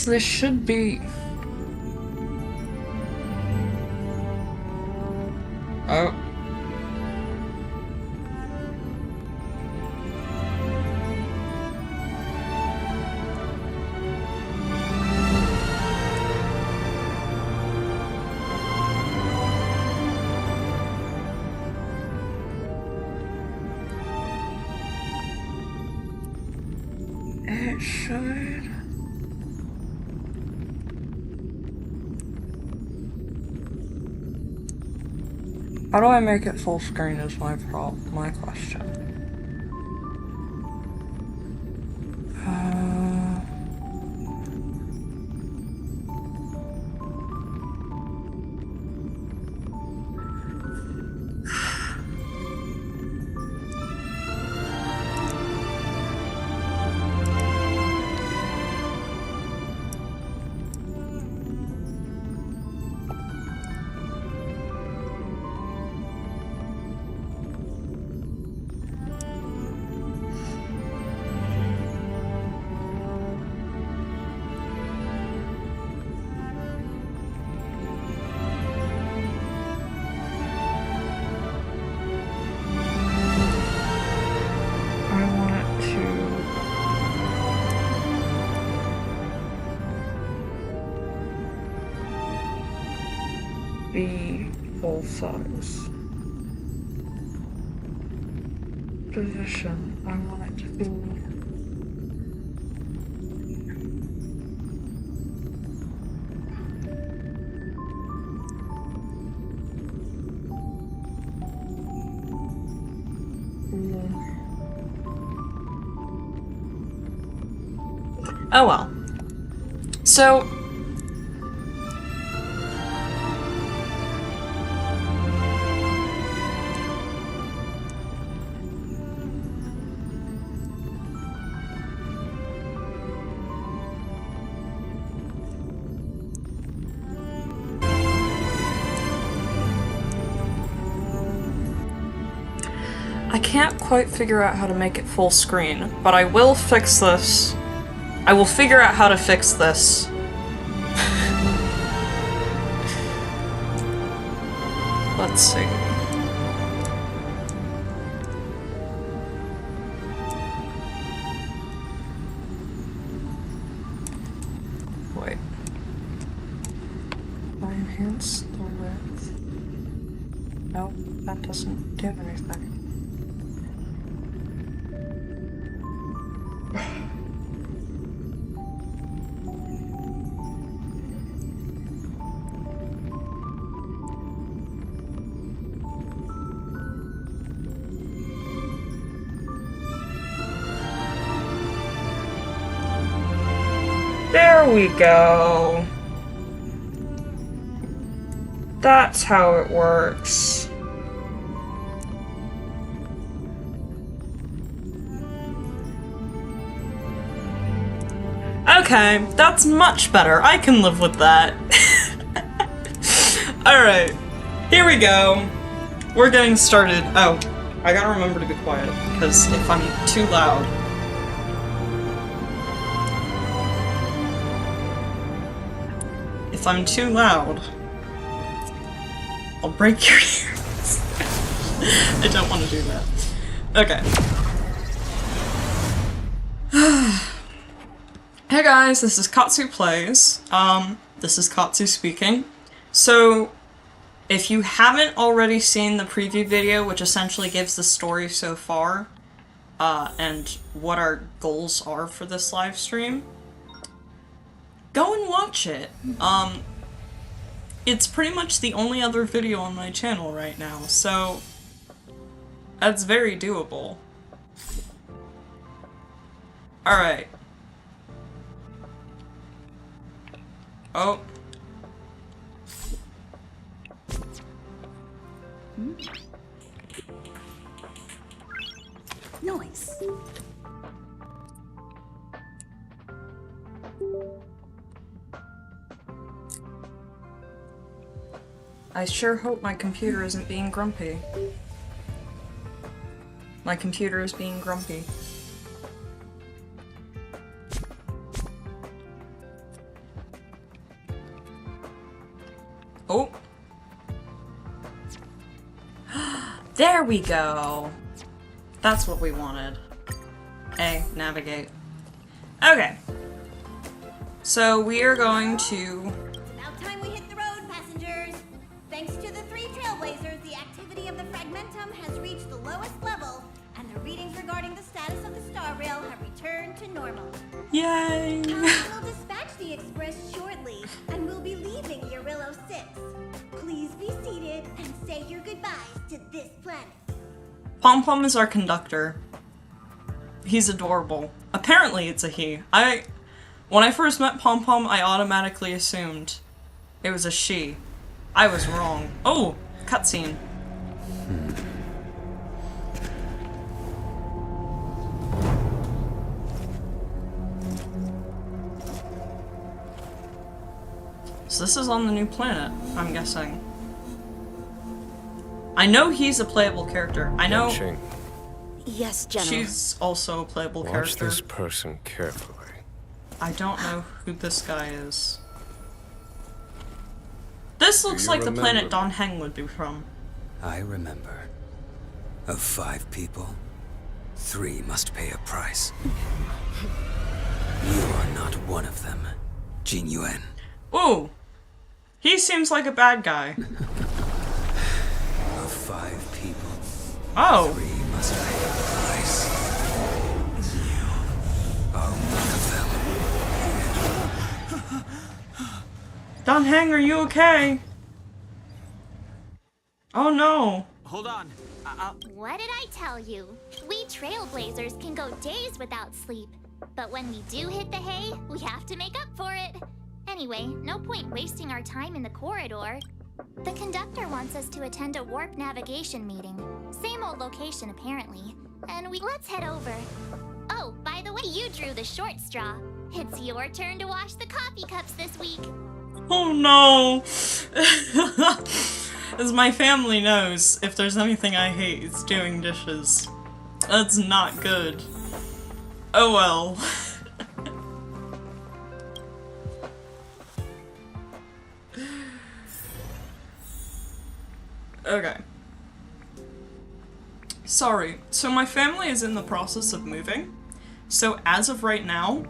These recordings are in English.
So this should be... Oh. It should... How do I make it full screen is my question. Be full size. Position, I want it to be... Oh well. So... I can't quite figure out how to make it full screen, but I will fix this. I will figure out how to fix this. Let's see. Wait. I enhance the width. No, that doesn't do anything. There we go. That's how it works. Okay, that's much better. I can live with that. Alright, here we go. We're getting started. Oh, I gotta remember to be quiet, because if I'm too loud... If I'm too loud, I'll break your ears. I don't want to do that. Okay. Hey guys, this is Katsu Plays. This is Katsu speaking. So, if you haven't already seen the preview video, which essentially gives the story so far, and what our goals are for this live stream, go and watch it. It's pretty much the only other video on my channel right now, so that's very doable. Alright. Oh. Nice. I sure hope my computer isn't being grumpy. My computer is being grumpy. Oh. There we go. That's what we wanted. A, navigate. Okay. So we are going to... It's about time we hit the road, passengers. Thanks to the 3 trailblazers, the activity of the fragmentum has reached the lowest level, and the readings regarding the status of the star rail have returned to normal. Yay! We'll dispatch the express shortly, and we'll be leaving Urillo 6. Please be seated and say your goodbyes to this planet. Pom Pom is our conductor. He's adorable. Apparently it's a he. When I first met Pom Pom, I automatically assumed it was a she. I was wrong. Oh, cutscene. So this is on the new planet, I'm guessing. I know he's a playable character. I know Yes, General. she's also a playable character. Watch this person carefully. I don't know who this guy is. This looks you like the planet remember? Don Heng would be from. I remember. Of 5 people, 3 must pay a price. You are not one of them, Jin Yuan. Ooh! He seems like a bad guy. Of 5 people, Oh! 3 must pay a price. You are one of them. Don Heng, are you okay? Oh no! Hold on. What did I tell you? We trailblazers can go days without sleep. But when we do hit the hay, we have to make up for it. Anyway, no point wasting our time in the corridor. The conductor wants us to attend a warp navigation meeting. Same old location, apparently. And let's head over. Oh, by the way, you drew the short straw. It's your turn to wash the coffee cups this week. Oh no! As my family knows, if there's anything I hate, it's doing dishes. That's not good. Oh well. Okay. Sorry, so my family is in the process of moving. So as of right now,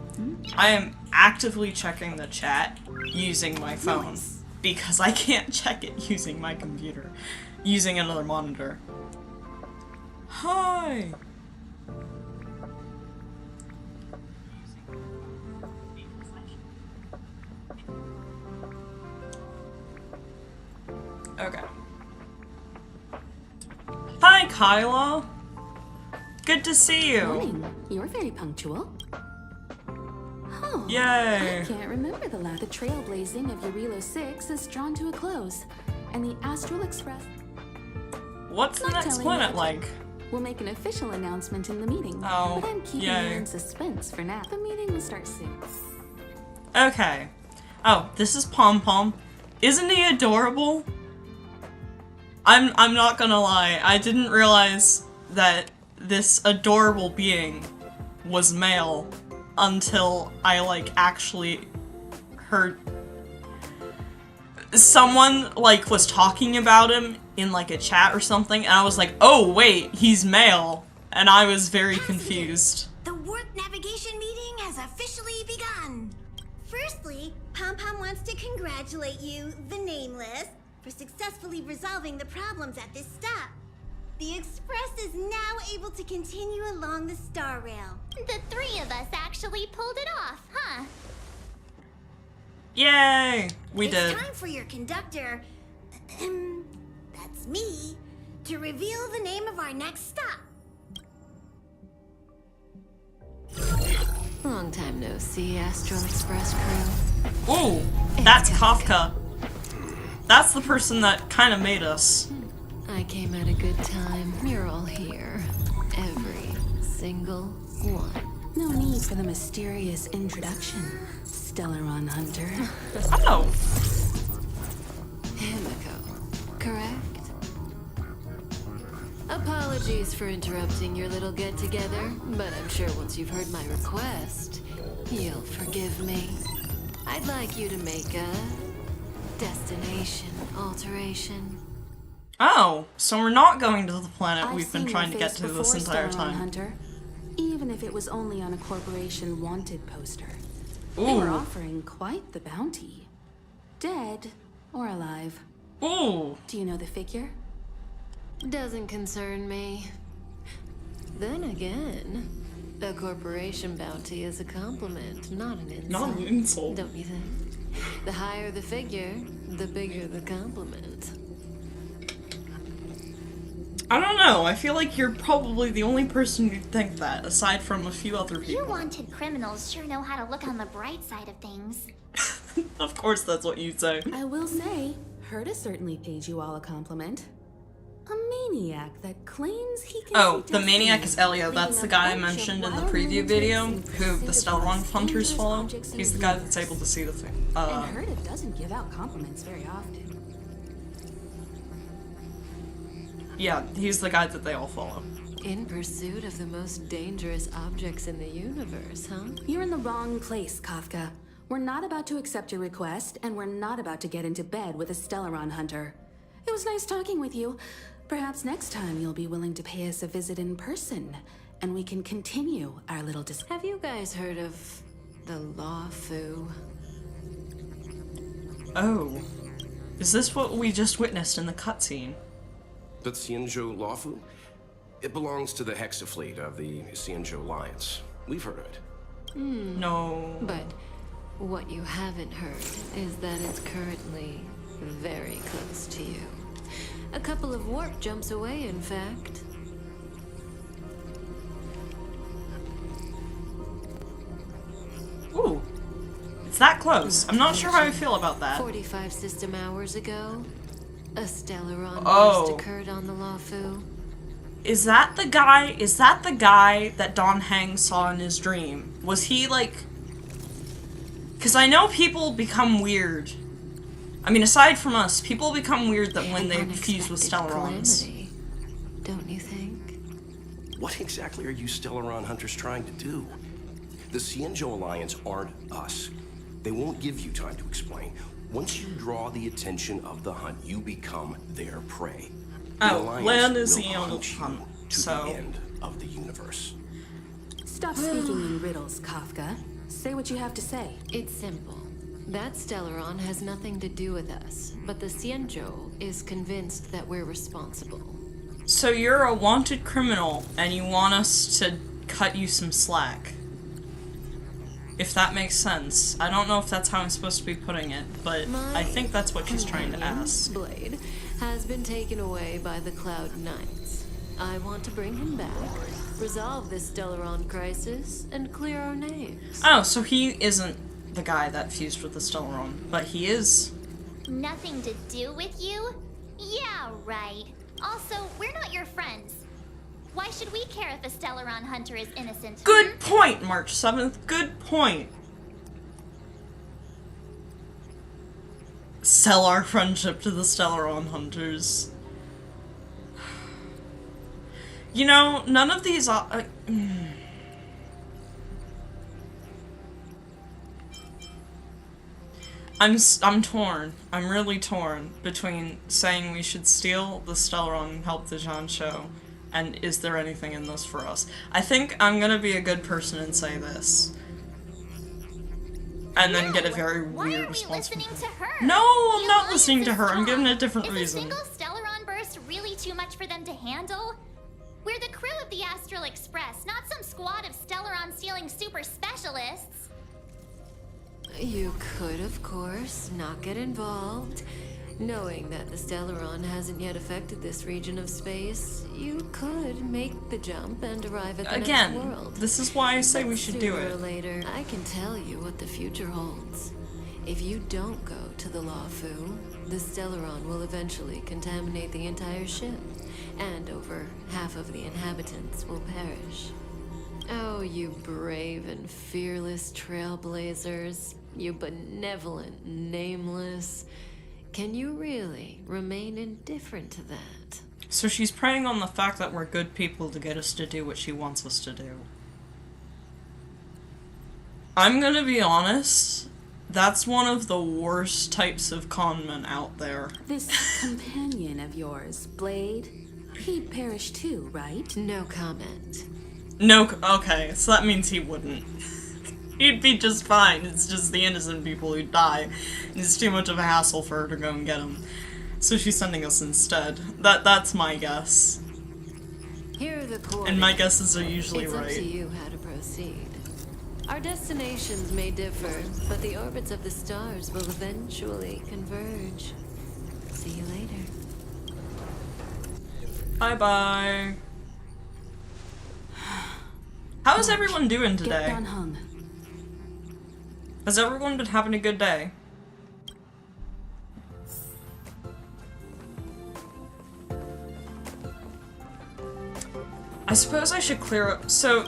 I am actively checking the chat using my phone. Because I can't check it using my computer. Using another monitor. Hi! Okay. Hi, Kyla! Good to see you! Morning. You're very punctual. Oh, Yay! I can't remember the last. The trailblazing of Urillo 6 is drawn to a close, and the Astral Express... What's the Not next telling planet you. like? We'll make an official announcement in the meeting. Oh, but I'm keeping yay. you in suspense for now. The meeting will start soon. Okay. Oh, this is Pom Pom. Isn't he adorable? I'm not gonna lie, I didn't realize that this adorable being was male until I, like, actually heard someone, like, was talking about him in, like, a chat or something, and I was like, oh, wait, he's male, and I was very confused. The warp navigation meeting has officially begun. Firstly, Pom Pom wants to congratulate you, the Nameless, for successfully resolving the problems at this stop. The Express is now able to continue along the star rail. The 3 of us actually pulled it off, huh? Yay! We did. It's time for your conductor, that's me, to reveal the name of our next stop. Long time no see, Astral Express crew. Ooh, that's Kafka. That's the person that kind of made us. I came at a good time. You're all here. Every single one. No need for the mysterious introduction, Stellaron Hunter. Oh. Himiko, correct? Apologies for interrupting your little get-together, but I'm sure once you've heard my request, you'll forgive me. I'd like you to make a destination Location alteration. Oh, so we're not going to the planet I've we've been seen trying to your get face to this before, entire Stellaron time. Hunter. Even if it was only on a corporation wanted poster. They were Ooh. offering quite the bounty. Dead or alive. Ooh. Do you know the figure? Doesn't concern me. Then again, a corporation bounty is a compliment, not an insult. Not an insult. Don't you think? The higher the figure, the bigger the compliment. I don't know, I feel like you're probably the only person who'd think that, aside from a few other You people. wanted criminals sure know how to look on the bright side of things. Of course that's what you'd say. I will say, Herta certainly paid you all a compliment. A maniac that claims he can Oh, see the maniac destiny, is Elio. That's leading the a guy I bunch of mentioned in the wild preview lunatics video, in who pursuit the of Stellaron most hunters dangerous follow. objects in He's the the guy that's universe. able to see the thing. And Herta doesn't give out compliments very often. Yeah, he's the guy that they all follow. In pursuit of the most dangerous objects in the universe, huh? You're in the wrong place, Kafka. We're not about to accept your request, and we're not about to get into bed with a Stellaron hunter. It was nice talking with you. Perhaps next time you'll be willing to pay us a visit in person, and we can continue our little discussion. Have you guys heard of the Law Fu? Oh. Is this what we just witnessed in the cutscene? The Xianzhou Lawfu? It belongs to the Hexafleet of the Xianzhou Alliance. We've heard of it. No. But what you haven't heard is that it's currently very close to you. A couple of warp jumps away, in fact. Ooh. It's that close. I'm not sure how I feel about that. 45 system hours ago, a Stellaron Oh. burst occurred on the Lawfu. Is that the guy that Don Hang saw in his dream? Was he like... Because I know people become weird. I mean, aside from us, people become weird that when they An fuse with unexpected Stellarons. calamity, don't you think? What exactly are you Stellaron hunters trying to do? The Xianzhou Alliance aren't us. They won't give you time to explain. Once you draw the attention of the hunt, you become their prey. The Oh, Alliance land is will the only hunt you hunt, to so... the end of the universe. Stop speaking in riddles, Kafka. Say what you have to say. It's simple. That Stellaron has nothing to do with us, but the Xianzhou is convinced that we're responsible. So you're a wanted criminal, and you want us to cut you some slack. If that makes sense. I don't know if that's how I'm supposed to be putting it, but I think that's what she's trying to companion, ask. Blade has been taken away by the Cloud Knights. I want to bring him back, resolve this Stellaron crisis, and clear our names. Oh, so he isn't the guy that fused with the Stellaron, but he is... Nothing to do with you? Yeah, right. Also, we're not your friends. Why should we care if a Stellaron hunter is innocent? Good point, March 7th. Good point. Sell our friendship to the Stellaron hunters. You know, none of these I'm torn. I'm really torn between saying we should steal the Stellaron and help the Jean Show, and is there anything in this for us? I think I'm gonna be a good person and say this. And then get a very Why weird are we response from listening her. to her? No, I'm The not Alliance listening to is her. I'm giving a different Is reason. a single Stellaron burst really too much for them to handle? We're the crew of the Astral Express, not some squad of Stellaron-stealing super specialists. You could, of course, not get involved. Knowing that the Stellaron hasn't yet affected this region of space, you could make the jump and arrive at the next Again, world. this is why I say But we should do sooner or it. later, I can tell you what the future holds. If you don't go to the Lawfu, the Stellaron will eventually contaminate the entire ship, and over half of the inhabitants will perish. Oh, you brave and fearless trailblazers, you benevolent nameless. Can you really remain indifferent to that? So she's preying on the fact that we're good people to get us to do what she wants us to do. I'm gonna be honest. That's one of the worst types of conmen out there. This companion of yours, Blade, he'd perish too, right? No comment. No, okay, so that means he wouldn't. He'd be just fine, it's just the innocent people who die. It's too much of a hassle for her to go and get him. So she's sending us instead. That's my guess. Here are the coordinates. And my guesses are usually It's right. up to you how to proceed. Our destinations may differ, but the orbits of the stars will eventually converge. See you later. Bye-bye. How is everyone doing Get today? done hung. Has everyone been having a good day? I suppose I should clear up. So,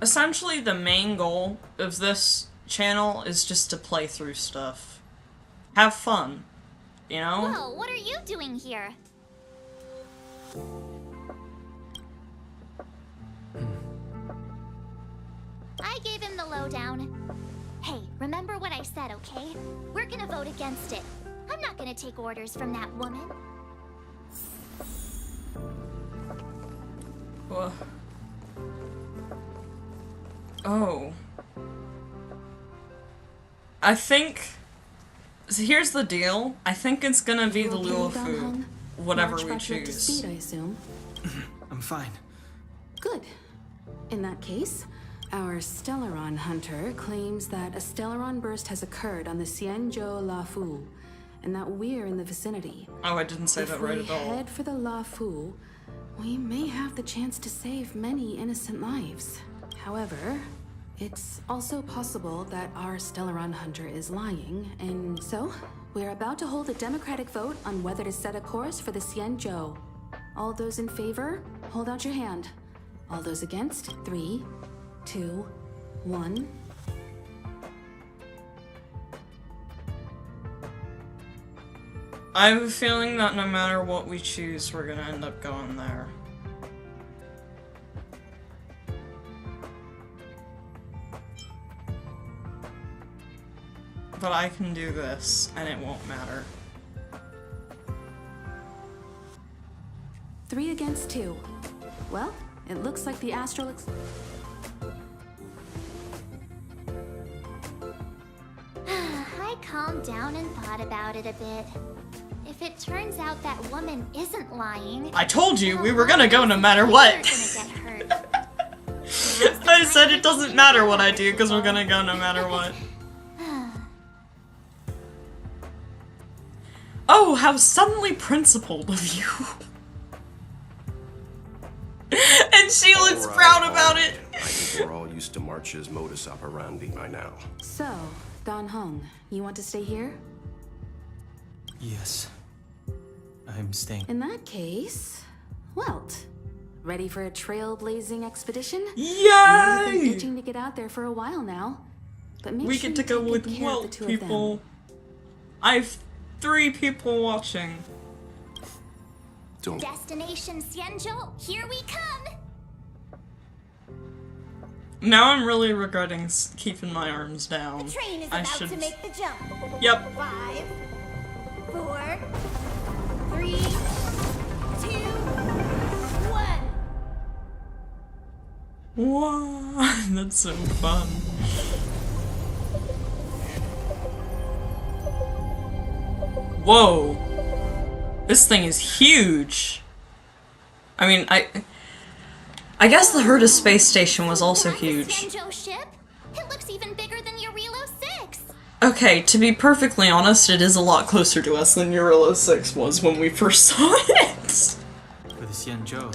essentially the main goal of this channel is just to play through stuff. Have fun, you know? Whoa, what are you doing here? I gave him the lowdown. Hey, remember what I said, okay? We're gonna vote against it. I'm not gonna take orders from that woman. Wha- Oh. I think... So here's the deal. I think it's gonna be the You okay, Don Luofu. Hung? Whatever March we brought you up to choose. speed, I assume. I'm fine. Good. In that case, our Stellaron hunter claims that a Stellaron burst has occurred on the Xianzhou La Fu, and that we're in the vicinity. Oh, I didn't say If that right we at all. head for the La Fu, we may have the chance to save many innocent lives. However, it's also possible that our Stellaron hunter is lying, and so we're about to hold a democratic vote on whether to set a course for the Xianzhou. All those in favor, hold out your hand. All those against, 3, 2, 1. I have a feeling that no matter what we choose, we're gonna end up going there. But I can do this, and it won't matter. 3 against 2. Well, it looks like the astral I calmed down and thought about it a bit. If it turns out that woman isn't lying, I told you, we were gonna go no matter what! We're gonna get hurt. I said it doesn't matter what I do, because we're gonna go no matter what. Oh, how suddenly principled of you. And she looks All right, proud all about right. it. I think we're all used to March's modus operandi by now. So, Don Hung, you want to stay here? Yes. I'm staying. In that case, Welt. Ready for a trailblazing expedition? Yay! We've been itching to get out there for a while now. But make We sure get to you go take with good care of the Welt two of them. people. I have 3 people watching. Don't. Destination Xianzhou, here we come! Now I'm really regretting keeping my arms down. The train is I about should. to make the jump. Yep. 5, 4, 3, 2, 1. Wow, that's so fun. Whoa. This thing is huge. I mean, I guess the Herta space station was also That's a huge. Xianzhou ship? It looks even bigger than Eurilo 6. Okay, to be perfectly honest, it is a lot closer to us than Eurilo 6 was when we first saw it. For the Xianzhou,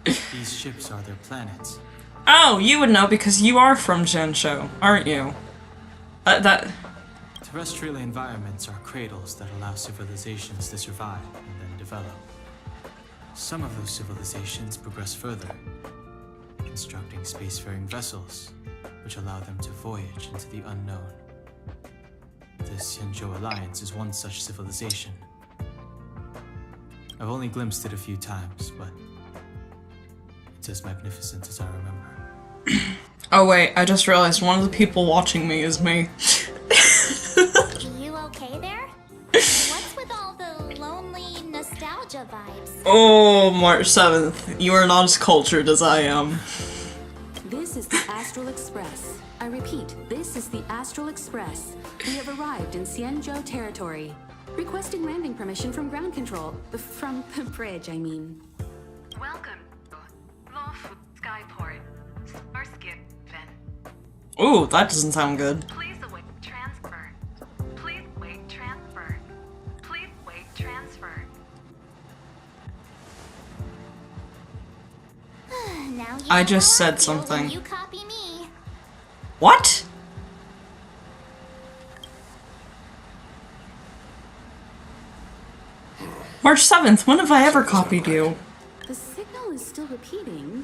these ships are their planets. Oh, you would know because you are from Zhensho, aren't you? That... Terrestrial environments are cradles that allow civilizations to survive and then develop. Some of those civilizations progress further, constructing spacefaring vessels, which allow them to voyage into the unknown. The Xianzhou Alliance is one such civilization. I've only glimpsed it a few times, but it's as magnificent as I remember. Oh wait, I just realized one of the people watching me is me. nostalgia vibes. Oh, March 7th. You are not as cultured as I am. This is the Astral Express. I repeat, this is the Astral Express. We have arrived in Xianzhou territory. Requesting landing permission from ground control. From the bridge, I mean. Welcome to Lawful Skyport. Starskin. Ooh, that doesn't sound good. Please await transfer. Please wait transfer. Please wait transfer. Now you I know just how said feel when something. You copy me. What? March 7th, when have I ever copied you? The signal is still repeating,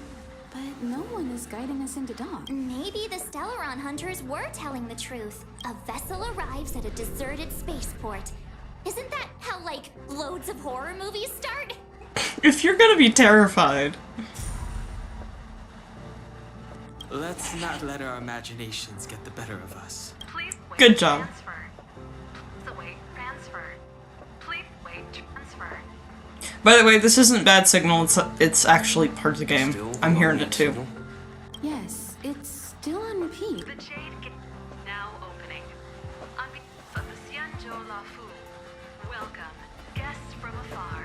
but no one is guiding us into dock. Maybe the Stellaron hunters were telling the truth. A vessel arrives at a deserted spaceport. Isn't that how, like, loads of horror movies start? If you're gonna be terrified. Let's not let our imaginations get the better of us. Please wait Good job. transfer. Please await transfer. Please wait transfer. By the way, this isn't bad signal, it's actually part of the game. Still I'm hearing no it too. signal? Yes, it's still on repeat. The Jade Gate now opening. On behalf of the Xianzhou Lafu, welcome, guests from afar.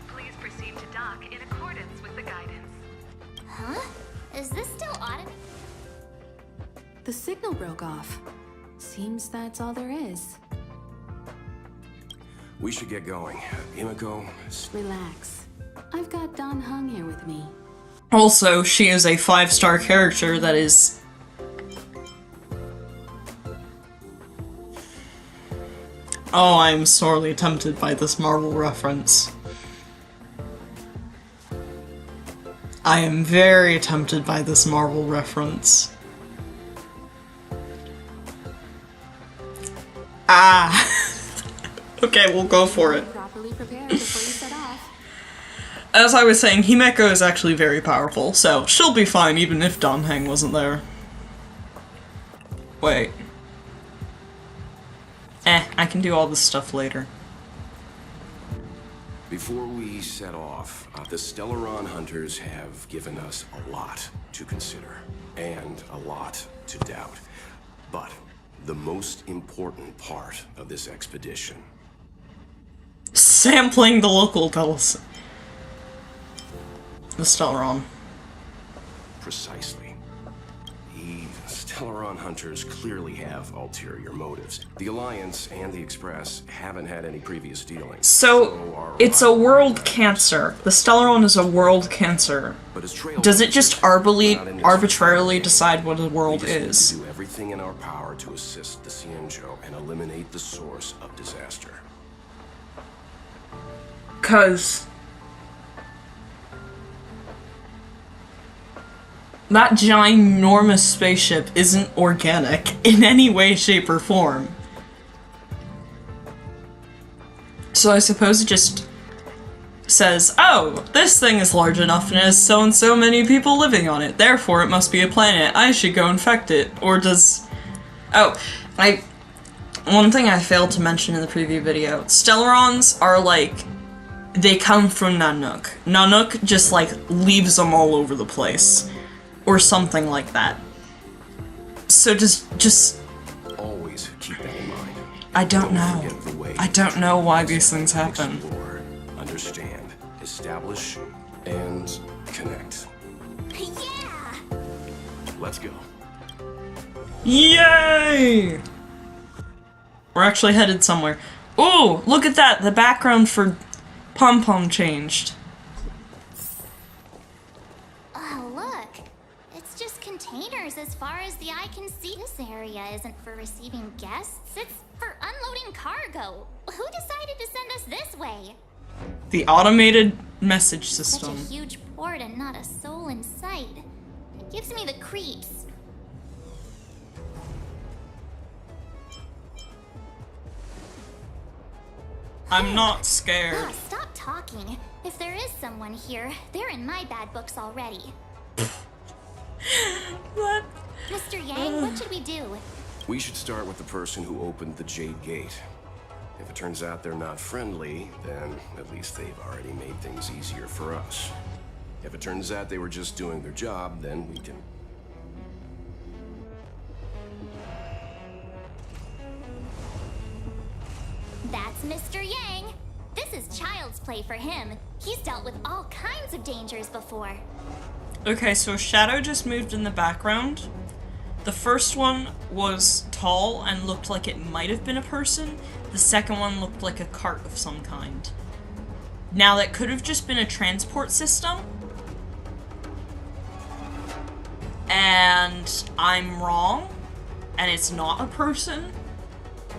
Please proceed to dock in accordance with the guidance. Huh? Is this still automated? The signal broke off. Seems that's all there is. We should get going. Himiko, Relax. I've got Don Hung here with me. Also, she is a 5-star character that is... Oh, I'm sorely tempted by this Marvel reference. I am very tempted by this Marvel reference. Ah! Okay, we'll go for it. Properly prepared before you set off. As I was saying, Himeko is actually very powerful, so she'll be fine even if Don Hang wasn't there. Wait. I can do all this stuff later. before we set off, the Stellaron hunters have given us a lot to consider, and a lot to doubt. But the most important part of this expedition... Sampling the local tells. The Stellaron. Precisely. The Stellaron hunters clearly have ulterior motives. The Alliance and the Express haven't had any previous dealings. So it's a world cancer. The Stellaron is a world cancer. But as trail Does it just hunters, arbitrarily decide what a world we just is? need to do everything in our power to assist the Xianzhou and eliminate the source of disaster. 'Cause that ginormous spaceship isn't organic in any way, shape, or form. So I suppose it just says, oh, this thing is large enough and has so and so many people living on it, therefore it must be a planet, I should go infect it. Or does... Oh, one thing I failed to mention in the preview video, Stellarons are like... They come from Nanook. Nanook just, like, leaves them all over the place. Or something like that. So just... Always keep that in mind. I don't know. Forget the way I don't know why these things happen. Explore, understand, establish, and connect. Yeah! Let's go. Yay! We're actually headed somewhere. Ooh, look at that! The background for Pom Pom changed. Oh, look. It's just containers as far as the eye can see. This area isn't for receiving guests, it's for unloading cargo. Who decided to send us this way? The automated message Such system. a huge port and not a soul in sight. It gives me the creeps. I'm not scared. Ah, stop talking. If there is someone here, they're in my bad books already. What? Mr. Yang, what should we do? We should start with the person who opened the Jade Gate. If it turns out they're not friendly, then at least they've already made things easier for us. If it turns out they were just doing their job, then we can... That's Mr. Yang. This is child's play for him. He's dealt with all kinds of dangers before. Okay, so a shadow just moved in the background. The first one was tall and looked like it might have been a person. The second one looked like a cart of some kind. Now, that could have just been a transport system. And I'm wrong. And it's not a person.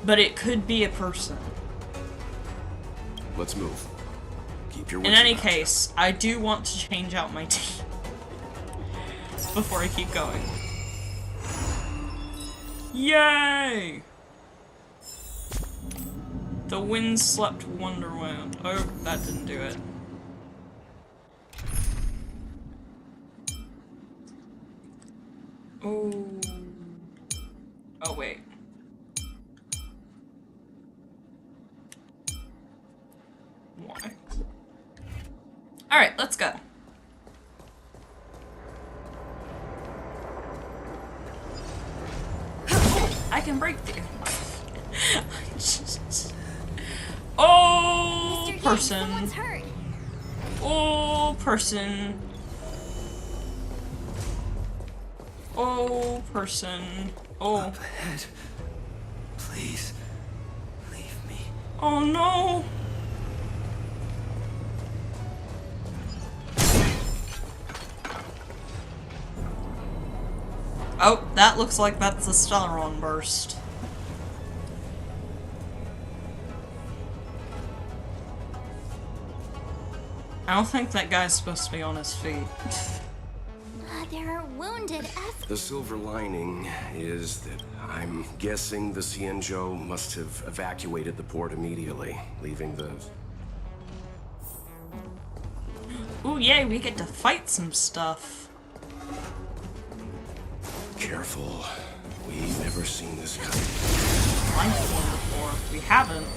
But it could be a person. Let's move. Keep your In any case, I do want to change out my team. Before I keep going. Yay! The windswept wonderland. Oh, that didn't do it. Oh. Oh, wait. Why? Alright, let's go. I can break through. Oh, Mr. person. Yang, someone's hurt. Oh, person. Oh, person. Oh. Up ahead. Please, leave me. Oh no. Oh, that looks like that's the Stellaron burst. I don't think that guy's supposed to be on his feet. There are wounded The silver lining is that I'm guessing the Xianzhou must have evacuated the port immediately, leaving the... Ooh, yay, we get to fight some stuff. Careful. We've never seen this kind. Life form before. We haven't.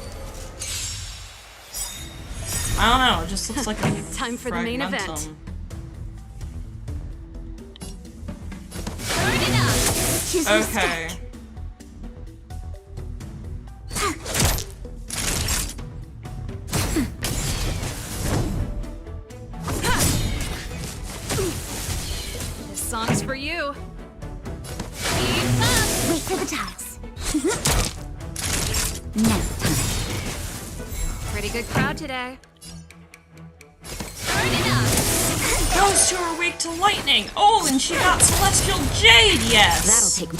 I don't know, it just looks like a Time for the main event. fragmentum. Okay. This song's for you. Wait for the tiles. Now time. Pretty good crowd today. Those two are weak to lightning! Oh, and she got Celestial Jade, yes! That'll take.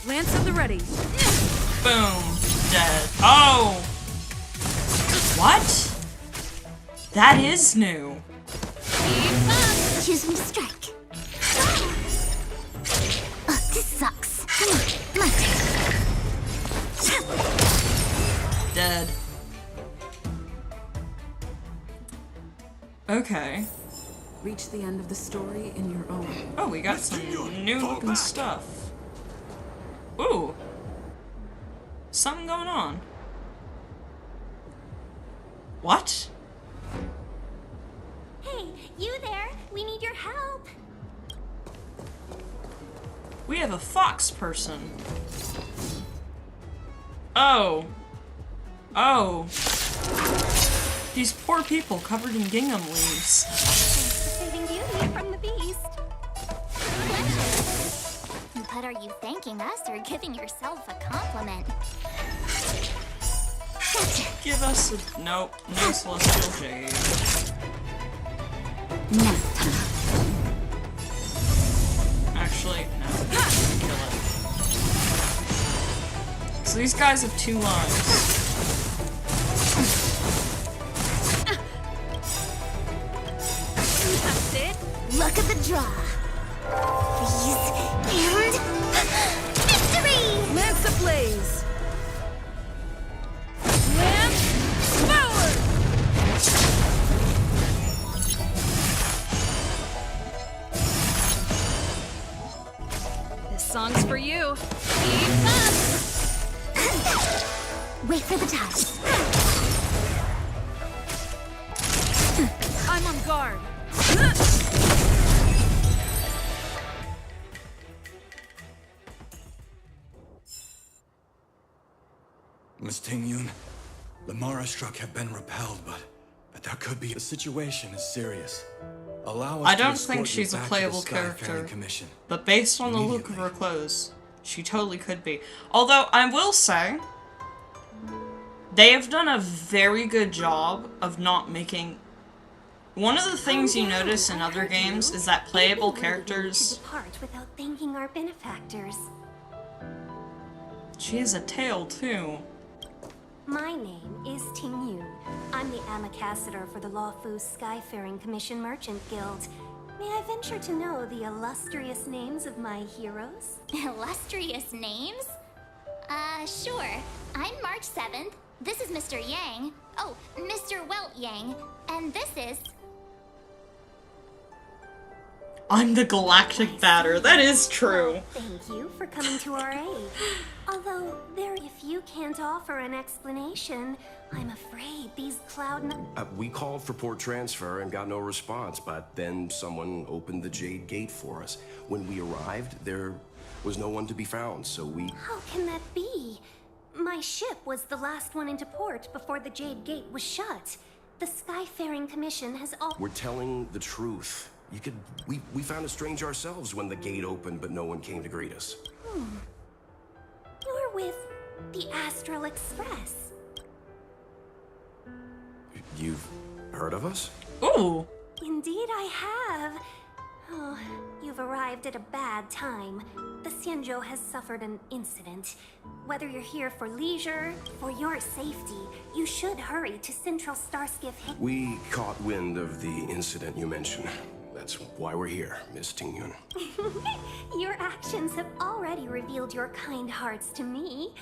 Lance at the ready. Boom. Dead. Oh! What? That is new. Choose me to strike. Oh, this sucks. Come on, my turn. Dead. Okay. Reach the end of the story in your own. Oh, we got some new looking stuff. Ooh. Something going on. What? Hey, you there? We need your help. We have a fox person. Oh. Oh. These poor people covered in gingham leaves. Saving beauty from the beast. But are you thanking us or giving yourself a compliment? Give us a... Nope. No Celestial Jade. Now time. Actually, no. Kill it. So these guys have 2 lives. That's it. Look at the draw. Freeze and victory! Lance ablaze. Lance forward. This song's for you. Keep up. wait for the tide. I'm on guard. Miss Ting-Yun, the Mara struck have been repelled, but there could be... The situation is serious. Allow us I to don't escort think you she's a back to the playable Skyfaring character, Commission. but based on the look of her clothes, she totally could be. Although, I will say, they have done a very good job of not making... One of the things you notice in other games is that playable characters... To depart without thanking our benefactors. She has a tail, too. My name is Ting-Yun. I'm the Ambassador for the Lawfu Skyfaring Commission Merchant Guild. May I venture to know the illustrious names of my heroes? Illustrious names? Sure. I'm March 7th. This is Mr. Yang. Oh, Mr. Welt Yang. And this is... I'm the Galactic Batter. That is true. Thank you for coming to our aid. Although, if you can't offer an explanation, I'm afraid these cloud... We called for port transfer and got no response, but then someone opened the Jade Gate for us. When we arrived, there was no one to be found, so we... How can that be? My ship was the last one into port before the Jade Gate was shut. The Skyfaring Commission has all... We're telling the truth. We found it strange ourselves when the gate opened, but no one came to greet us. You're with the Astral Express. You've heard of us? Ooh. Indeed I have. Oh, you've arrived at a bad time. The Xianzhou has suffered an incident. Whether you're here for leisure, for your safety, you should hurry to Central Starskiff headquarters. We caught wind of the incident you mentioned. That's why we're here, Miss Ting-Yun. Your actions have already revealed your kind hearts to me.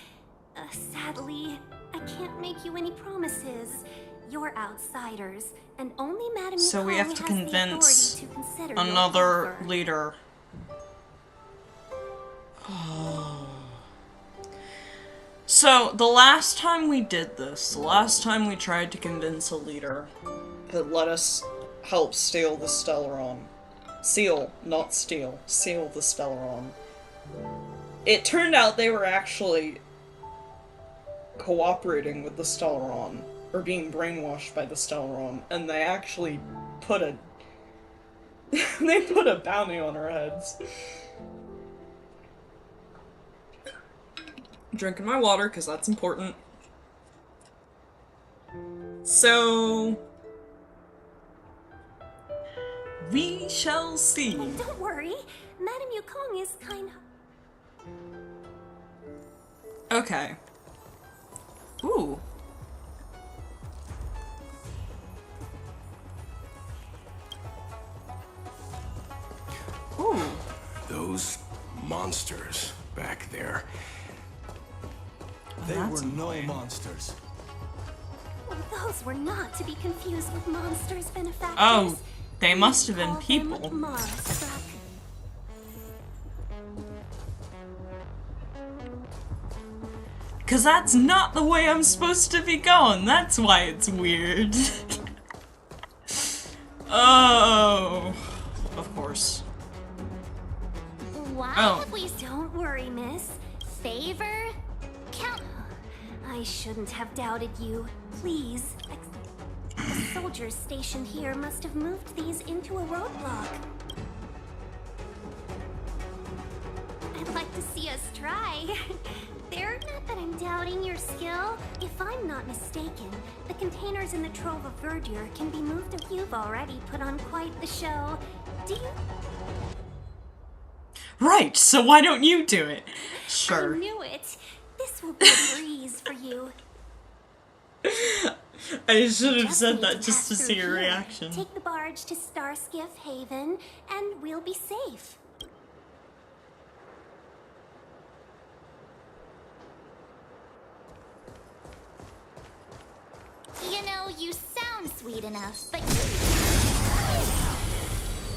Sadly, I can't make you any promises. You're outsiders, and only Madame So we Yukong have to has the convince authority to consider your another offer. leader. So, the last time we did this, the last time we tried to convince a leader that let us help steal the Stellaron. Seal, not steal. Seal the Stellaron. It turned out they were actually cooperating with the Stellaron, or being brainwashed by the Stellaron, and they actually put a... they put a bounty on our heads. Drinking my water, because that's important. So... we shall see. Don't worry, Madame Yukong is kind of... Okay. Ooh. Ooh. Those monsters back there. They That's were no annoying. monsters. Those were not to be confused with monsters, benefactors. Oh, they must have been Call them people. Mara-struck. Cause that's not the way I'm supposed to be going. That's why it's weird. Oh. Of course. Why Oh. have we... Don't worry, miss. Favor? Count... I shouldn't have doubted you. Please. The soldiers stationed here must have moved these into a roadblock. I'd like to see us try. Not that I'm doubting your skill. If I'm not mistaken, the containers in the Trove of Verdure can be moved. You've already put on quite the show. Do you... Right, so why don't you do it? Sure. I knew it. This will be a breeze for you. I should have said need that just to pass see through your here. reaction. Take the barge to Starskiff Haven, and we'll be safe. You know, you sound sweet enough, but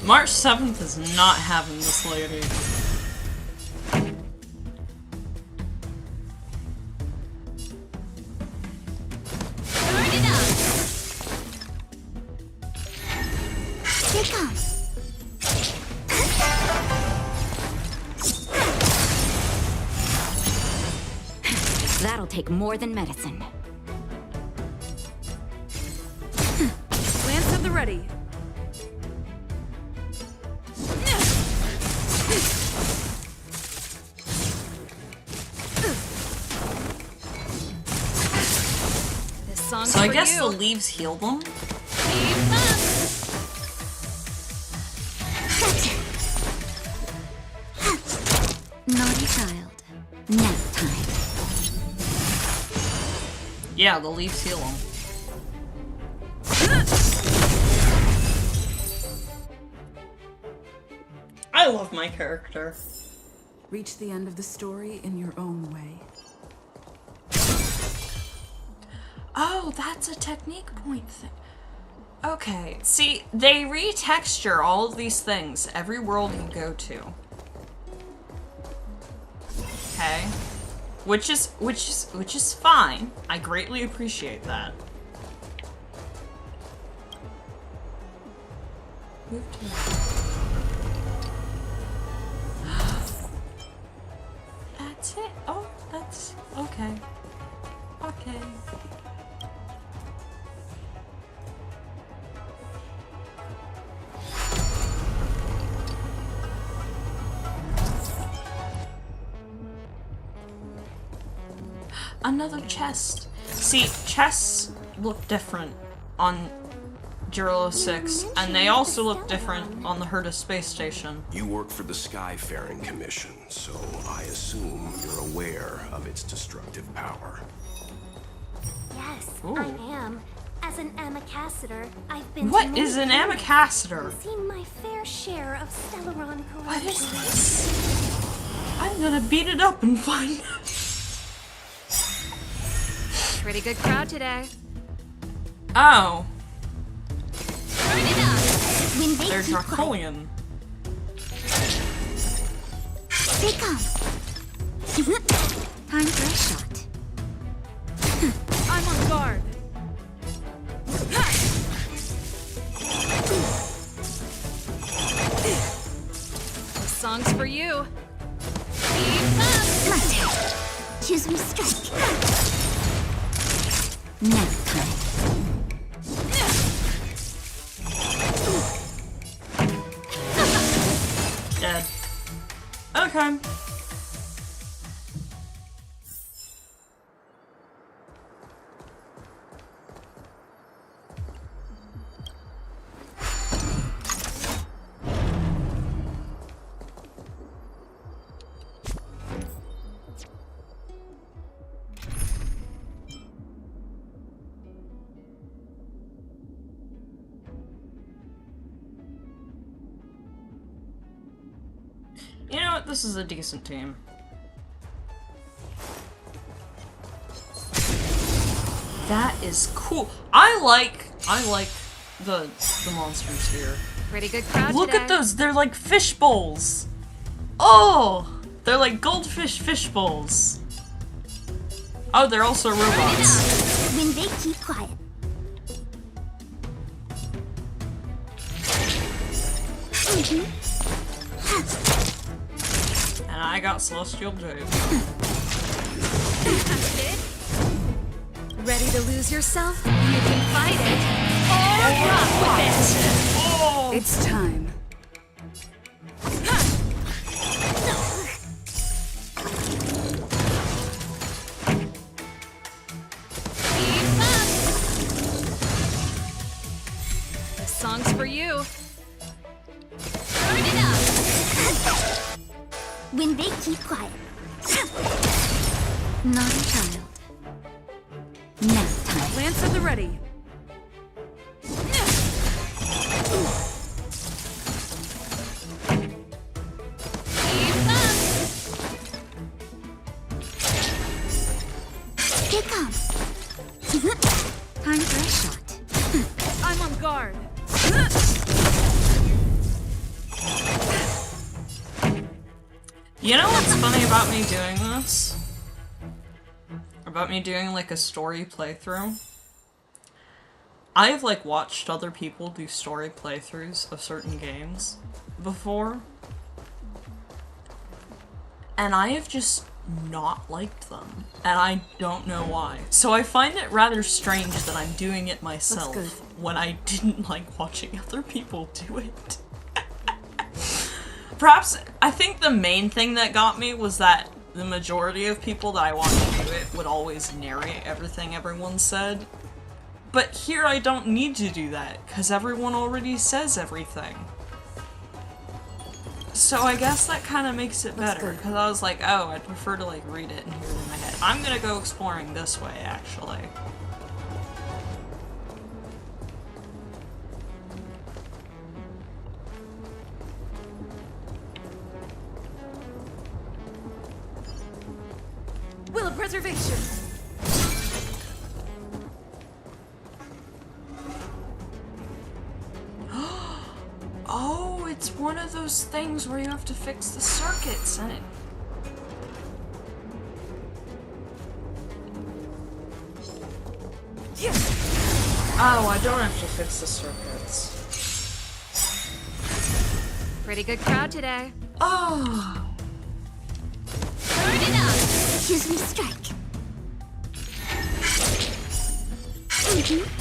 March 7th is not having this lady. Take on. That'll take more than medicine. Lance at the ready. This song's So I for guess you. the leaves heal them? Keep up. Naughty child. Nap time. Yeah, the leaves heal them. I love my character. Reach the end of the story in your own way. Oh, that's a technique point thing. Okay, see, they retexture all of these things every world you go to. Okay? Which is fine. I greatly appreciate that. Move to That's it. Oh, that's okay. Okay. Another chest. See, chests look different on Jirlo 6, and they also look different on the Herta space station. You work for the Skyfaring Commission, so I assume you're aware of its destructive power. Yes, Ooh. I am. As an Amicassator, I've been What to many is an planets Amicassator? and seen my fair share of Stellaron corruption. What is this? I'm gonna beat it up and find out. Pretty good crowd today. Oh, Turn it up. When they they're keep quiet, Dracolian. they come. Time for a shot. I'm on guard. This song's for you. Keep up. My turn. Choose me strike. Nap time. Dead. Okay. You know what? This is a decent team. That is cool. I like the monsters here. Pretty good crowd Look today. at those. They're like fish bowls. Oh, they're like goldfish fish bowls. Oh, they're also robots. When they keep quiet. And I got Celestial Jade. That's it. Ready to lose yourself? You can fight it. Or rock with it. Oh, It's time. Keep up. This song's for you. Turn it up. When they keep quiet. Naughty child. Nap time. Lance at the ready. Keep up. They come. Time for a shot. I'm on guard. you know what's funny about me doing this? About me doing like a story playthrough? I've like watched other people do story playthroughs of certain games before, and I have just not liked them, and I don't know why. So I find it rather strange that I'm doing it myself when I didn't like watching other people do it. Perhaps, I think the main thing that got me was that the majority of people that I wanted to do it would always narrate everything everyone said. But here I don't need to do that, because everyone already says everything. So I guess that kind of makes it better, because I was like, oh, I'd prefer to like read it and hear it in my head. I'm gonna go exploring this way, actually. Will of preservation. Oh, it's one of those things where you have to fix the circuits, and it... Oh, I don't have to fix the circuits. Pretty good crowd today. Oh! Burn it up! Choose me strike.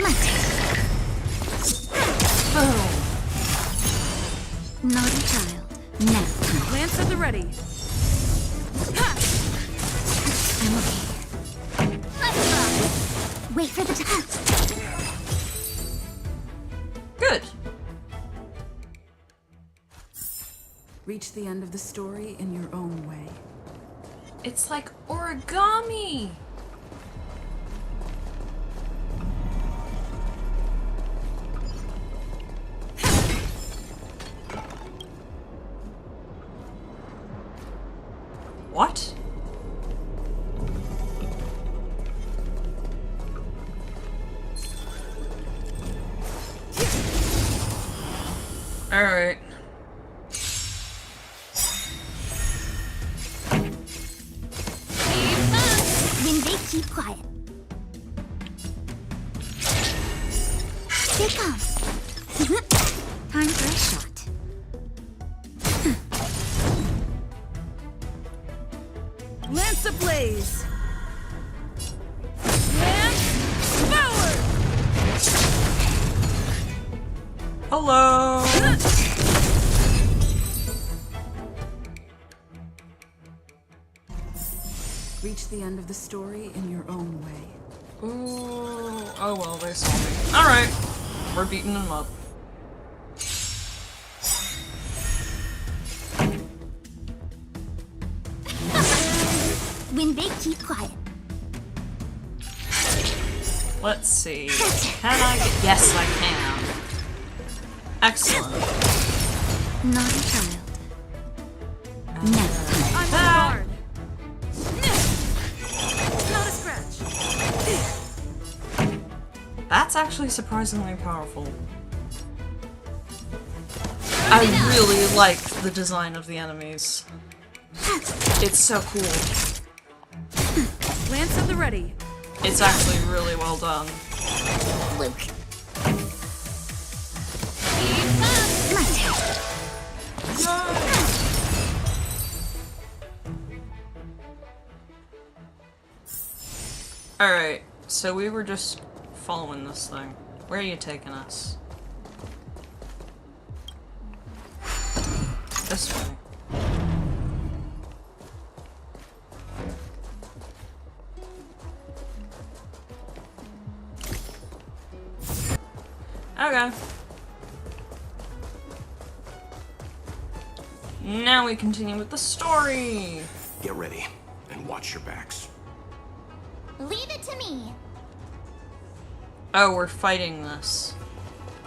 My turn. Boom! Naughty child. Now time. Lance at the ready. I'm okay. Let's rock. Wait for the time. Good. Reach the end of the story in your own way. It's like origami! What? Alright. When they keep quiet. Stay calm. Time for a shot. Lance ablaze. Lance forward. Hello! Reach the end of the story in your own way. Ooh, oh well, they saw me. Alright, we're beating them up. When they keep quiet. Let's see. Can I get... Yes, I can. Excellent. Naughty child. Now time. I'm guard. Not a scratch. That's actually surprisingly powerful. I really like the design of the enemies. It's so cool. Lance at the ready. It's actually really well done. Luke. My turn. Alright, so we were just following this thing. Where are you taking us? This way. Okay. Now we continue with the story. Get ready and watch your backs. Leave it to me. Oh, we're fighting this.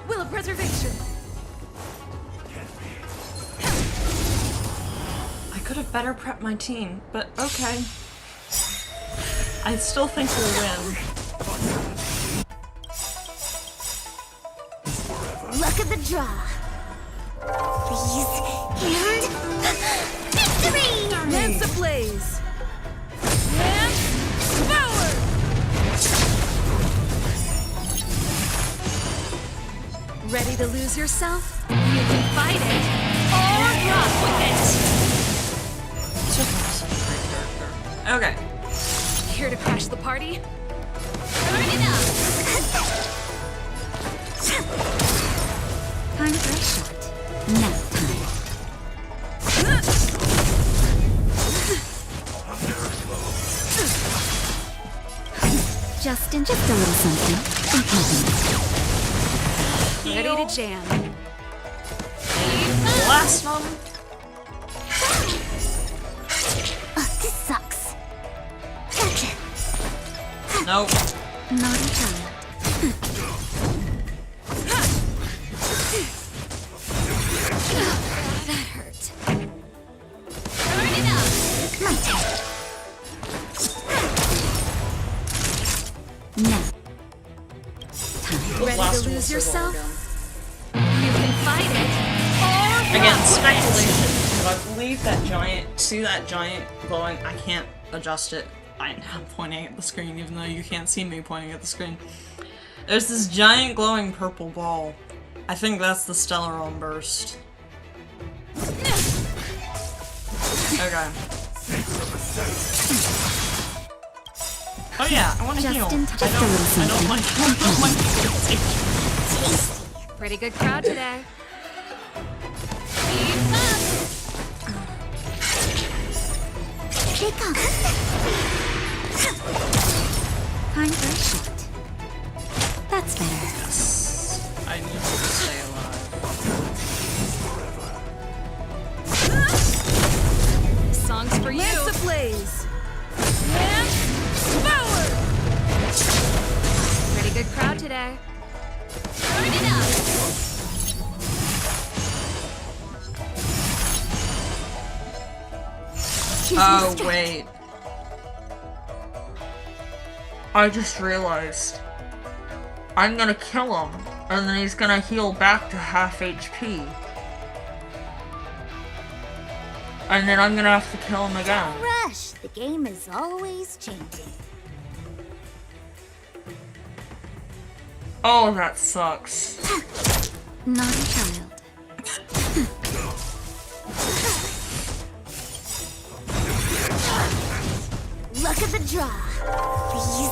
Will of preservation. I could have better prepped my team, but okay. I still think we'll win. Luck of the draw. Please. And victory! Lance ablaze. Lance forward. Ready to lose yourself? You can fight it or rock with it. Okay. Here to crash the party? Turn it up! Time for a shot. Nap time. Just a little something. Ready to jam. Last one. This sucks. Gotcha. Nope. Naughty child. That hurt. Turn it up. My turn. Now. Ready Last to one lose was yourself? again. You can fight it or Again, rock with speculation. But I believe that giant. See that giant glowing? I can't adjust it. I'm pointing at the screen, even though you can't see me pointing at the screen. There's this giant glowing purple ball. I think that's the Stellaron burst. Okay. Oh yeah, I want to heal. I don't like Pretty good crowd today. Pick up. Time for a shot. That's better. I need you to stay alive. Songs for you. Lance ablaze. Lance forward. Pretty good crowd today. Turn it up. Oh, wait. I just realized. I'm gonna kill him, and then he's gonna heal back to half HP. And then I'm gonna have to kill him again. Don't rush. The game is always changing. Oh, that sucks. Naughty child. Look at the draw. Please.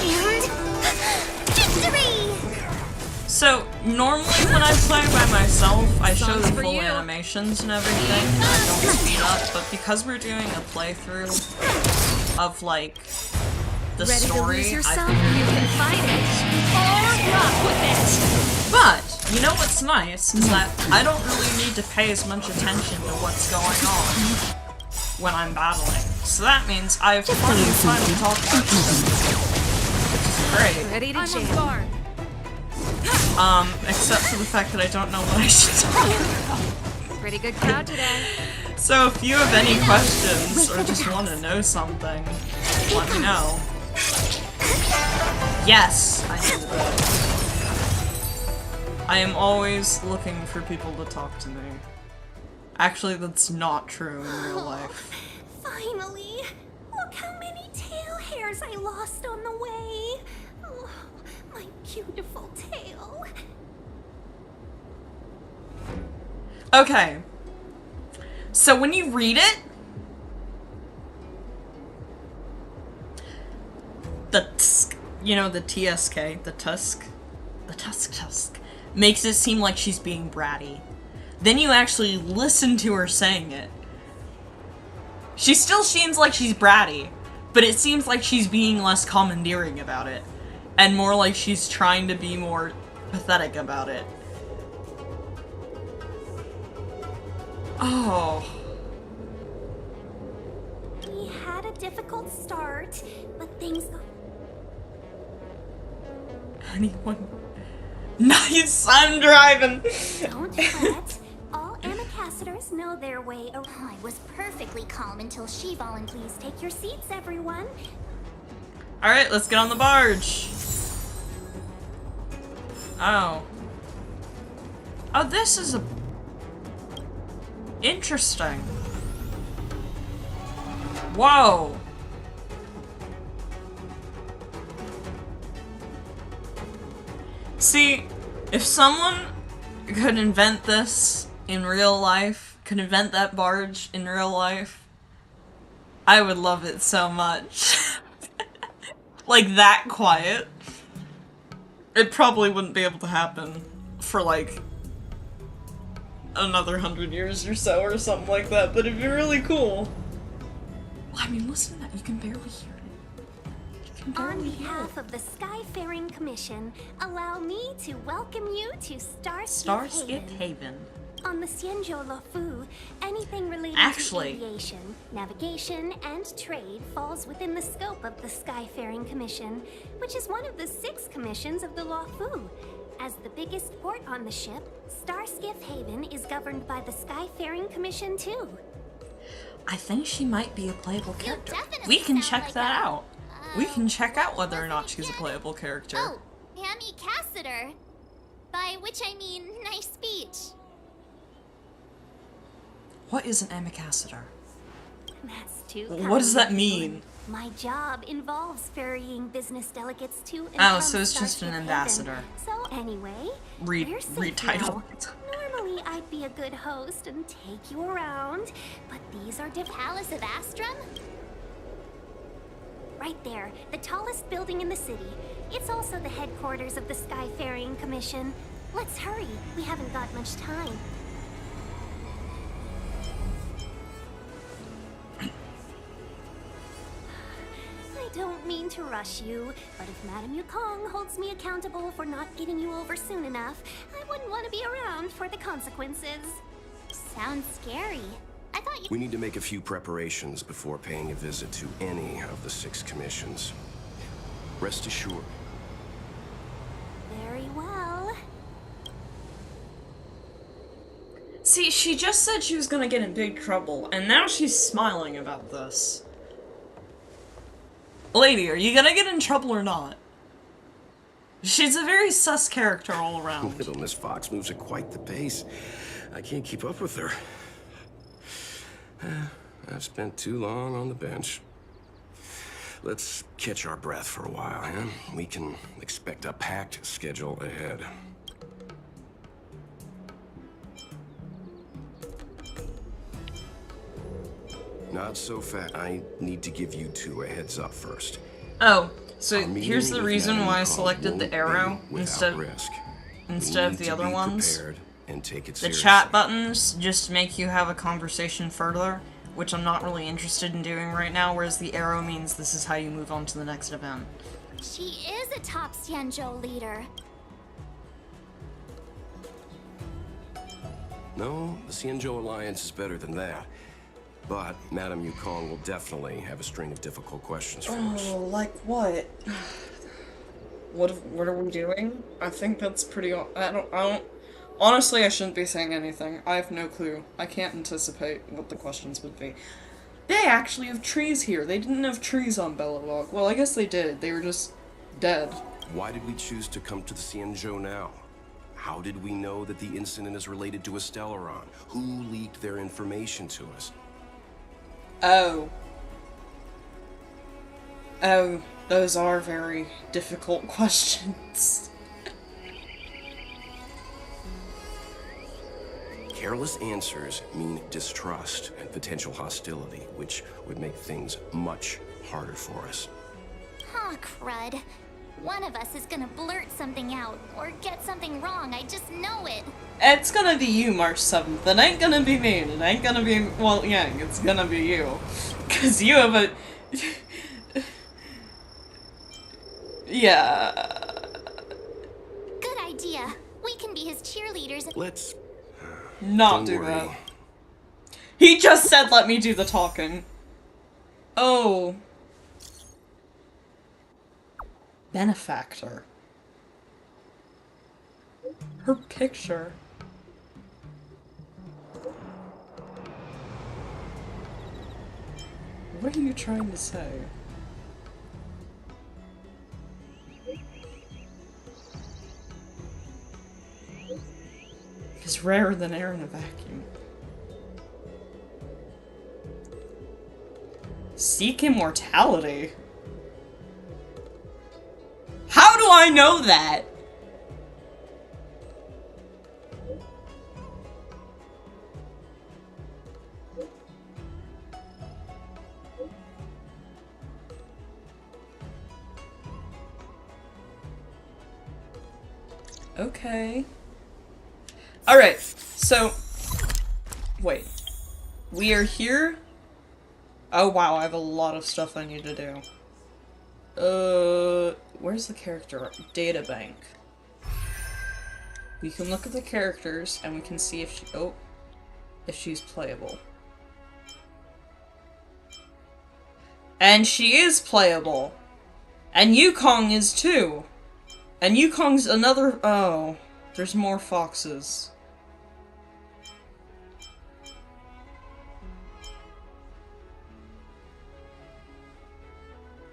And victory! So, normally when I play by myself, I show Songs the for full you. animations and everything, and I don't speed up, but because we're doing a playthrough of, like, the Ready to story, lose yourself? I figured... You can fight it or rock with it. But, you know what's nice, is that I don't really need to pay as much attention to what's going on when I'm battling. So that means I have plenty of time to talk about stuff, which is great. Ready to jam. Except for the fact that I don't know what I should talk about. Pretty good crowd today. So if you have any questions or just want to know something, let me know. Yes, I knew that. I am always looking for people to talk to me. Actually, that's not true in real life. Finally! Look how many tail hairs I lost on the way! Oh, my beautiful tail. Okay. So when you read it, the tsk, you know, the TSK, the tusk, makes it seem like she's being bratty. Then you actually listen to her saying it. She still seems like she's bratty, but it seems like she's being less commandeering about it, and more like she's trying to be more pathetic about it. Oh. We had a difficult start, but things got... Anyone? Nice, I'm driving! Don't fret. All ambassadors know their way around. I was perfectly calm until Shival, please take your seats, everyone. Alright, let's get on the barge. Oh. Oh, this is a... Interesting. Whoa. See, if someone could invent this in real life, could invent that barge in real life, I would love it so much. Like, that quiet. It probably wouldn't be able to happen for, like, another 100 years or so, or something like that, but it'd be really cool. I mean, listen to that, you can barely hear it. On behalf of the Skyfaring Commission, allow me to welcome you to Starskip Haven. On the Xianzhou Luofu, anything related to aviation, navigation, and trade falls within the scope of the Skyfaring Commission, which is one of the 6 commissions of the Luofu. As the biggest port on the ship, Starskip Haven is governed by the Skyfaring Commission too. I think she might be a playable character. We can check that out. We can check out whether or not she's a playable character. Oh, Hammy Cassiter. By which I mean, nice speech. What is an ambassador? That's too What does that mean? My job involves ferrying business delegates to and Oh, from so it's just an Starship ambassador. Haven. So anyway, we're safe Retitle. now. Normally I'd be a good host and take you around, but these are different. Palace of Astrum? Right there, the tallest building in the city. It's also the headquarters of the Skyfaring Commission. Let's hurry, we haven't got much time. I don't mean to rush you, but if Madame Yukong holds me accountable for not getting you over soon enough, I wouldn't want to be around for the consequences. Sounds scary. I thought you— We need to make a few preparations before paying a visit to any of the 6 commissions. Rest assured. Very well. See, she just said she was gonna get in big trouble, and now she's smiling about this. Lady, are you gonna get in trouble or not? She's a very sus character all around. Little Miss Fox moves at quite the pace. I can't keep up with her. I've spent too long on the bench. Let's catch our breath for a while, huh? We can expect a packed schedule ahead. Not so fast. I need to give you 2 a heads up first. Oh, so here's the reason why I selected the arrow instead of the other ones. The chat buttons just make you have a conversation further, which I'm not really interested in doing right now, whereas the arrow means this is how you move on to the next event. She is a top Xianzhou leader. No, the Xianzhou Alliance is better than that. But Madame Yukong will definitely have a string of difficult questions for us. Oh, like what? What are we doing? I think that's pretty. I don't. Honestly, I shouldn't be saying anything. I have no clue. I can't anticipate what the questions would be. They actually have trees here. They didn't have trees on Bellowoc. Well, I guess they did. They were just dead. Why did we choose to come to the Xianzhou now? How did we know that the incident is related to a Stellaron? Who leaked their information to us? Oh. Oh, those are very difficult questions. Careless answers mean distrust and potential hostility, which would make things much harder for us. Aw, crud. One of us is gonna blurt something out, or get something wrong, I just know it. It's gonna be you, March 7th. It ain't gonna be me. It ain't gonna be— well, yeah, it's gonna be you. Cause you have a— yeah. Good idea. We can be his cheerleaders. Let's not do that. He just said let me do the talking. Oh. Benefactor. Her picture. What are you trying to say? It's rarer than air in a vacuum. Seek immortality? How do I know that? Okay. Alright, so... Wait. We are here? Oh wow, I have a lot of stuff I need to do. Where's the character? Data bank. We can look at the characters and we can see if if she's playable. And she is playable! And Yukong is too! And Yukong's another- oh. There's more foxes.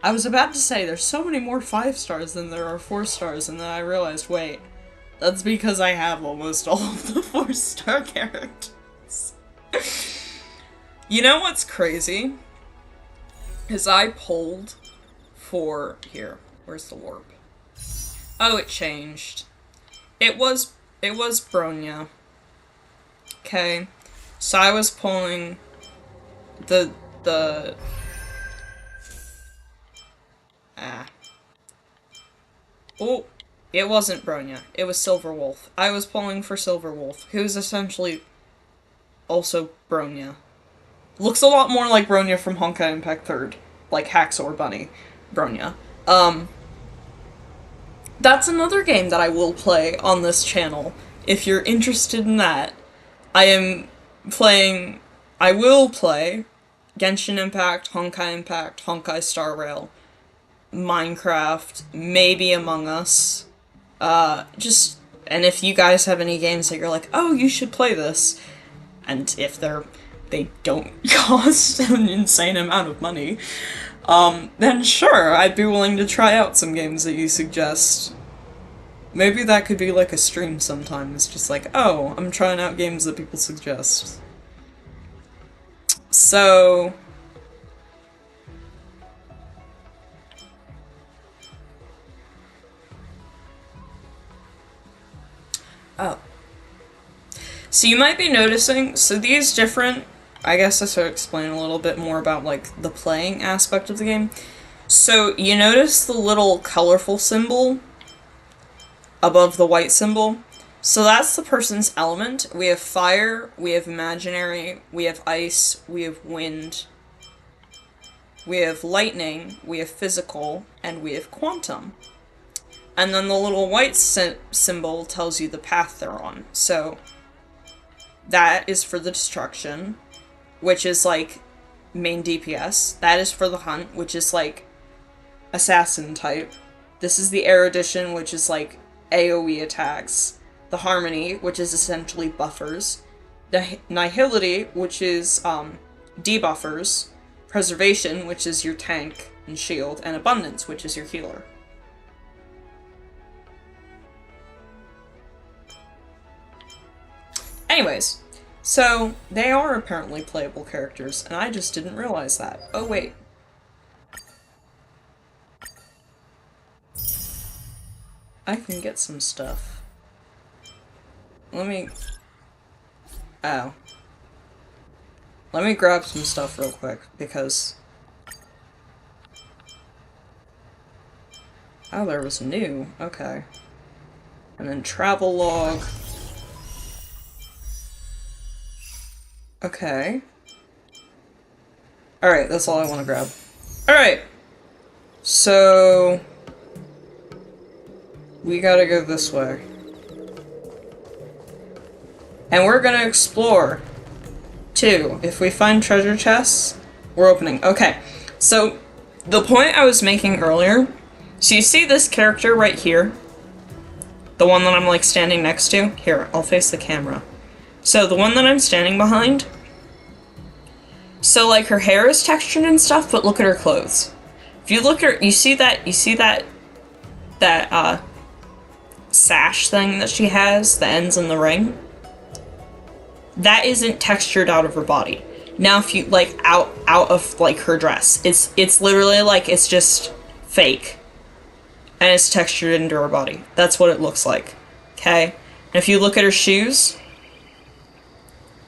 I was about to say, there's so many more 5 stars than there are 4 stars, and then I realized, wait, that's because I have almost all of the 4-star characters. You know what's crazy? Is I pulled for... Here, where's the warp? Oh, it changed. It was Bronya. Okay. So I was pulling the Oh, it wasn't Bronya. It was Silverwolf. I was pulling for Silverwolf, who's essentially also Bronya. Looks a lot more like Bronya from Honkai Impact 3rd. Like Haxor Bunny Bronya. That's another game that I will play on this channel, if you're interested in that. I will play Genshin Impact, Honkai Star Rail, Minecraft, maybe Among Us. And if you guys have any games that you're like, oh, you should play this, and if they don't cost an insane amount of money, then sure, I'd be willing to try out some games that you suggest. Maybe that could be like a stream sometime. It's just like, oh, I'm trying out games that people suggest. So... Oh. So you might be noticing, so these different, I guess I should explain a little bit more about, like, the playing aspect of the game. So you notice the little colorful symbol above the white symbol? So that's the person's element. We have fire, we have imaginary, we have ice, we have wind, we have lightning, we have physical, and we have quantum. And then the little white symbol tells you the path they're on. So that is for the destruction, which is like main DPS. That is for the hunt, which is like assassin type. This is the erudition, which is like AoE attacks. The harmony, which is essentially buffers. The nihility, which is debuffers. Preservation, which is your tank and shield. And abundance, which is your healer. Anyways, so they are apparently playable characters, and I just didn't realize that. Oh, wait. I can get some stuff. Let me... Oh. Let me grab some stuff real quick, because... Oh, there was new. Okay. And then travel log. Okay. Alright, that's all I want to grab. Alright. So... we gotta go this way. And we're gonna explore, too. If we find treasure chests, we're opening. Okay, so the point I was making earlier, so you see this character right here? The one that I'm, like, standing next to? Here, I'll face the camera. So the one that I'm standing behind, so, like, her hair is textured and stuff, but look at her clothes. If you look at her, you see that sash thing that she has that ends in the ring? That isn't textured out of her body. Now if you, like, out of, like, her dress, it's literally, like, it's just fake. And it's textured into her body. That's what it looks like. Okay? And if you look at her shoes,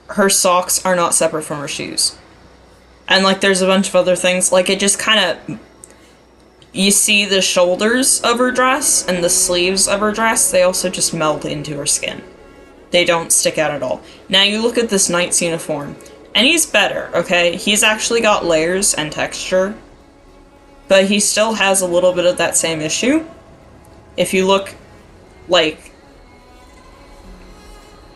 her socks are not separate from her shoes. And, like, there's a bunch of other things. Like, it just kind of... you see the shoulders of her dress and the sleeves of her dress, they also just meld into her skin. They don't stick out at all. Now you look at this knight's uniform, and he's better, okay? He's actually got layers and texture, but he still has a little bit of that same issue. If you look, like,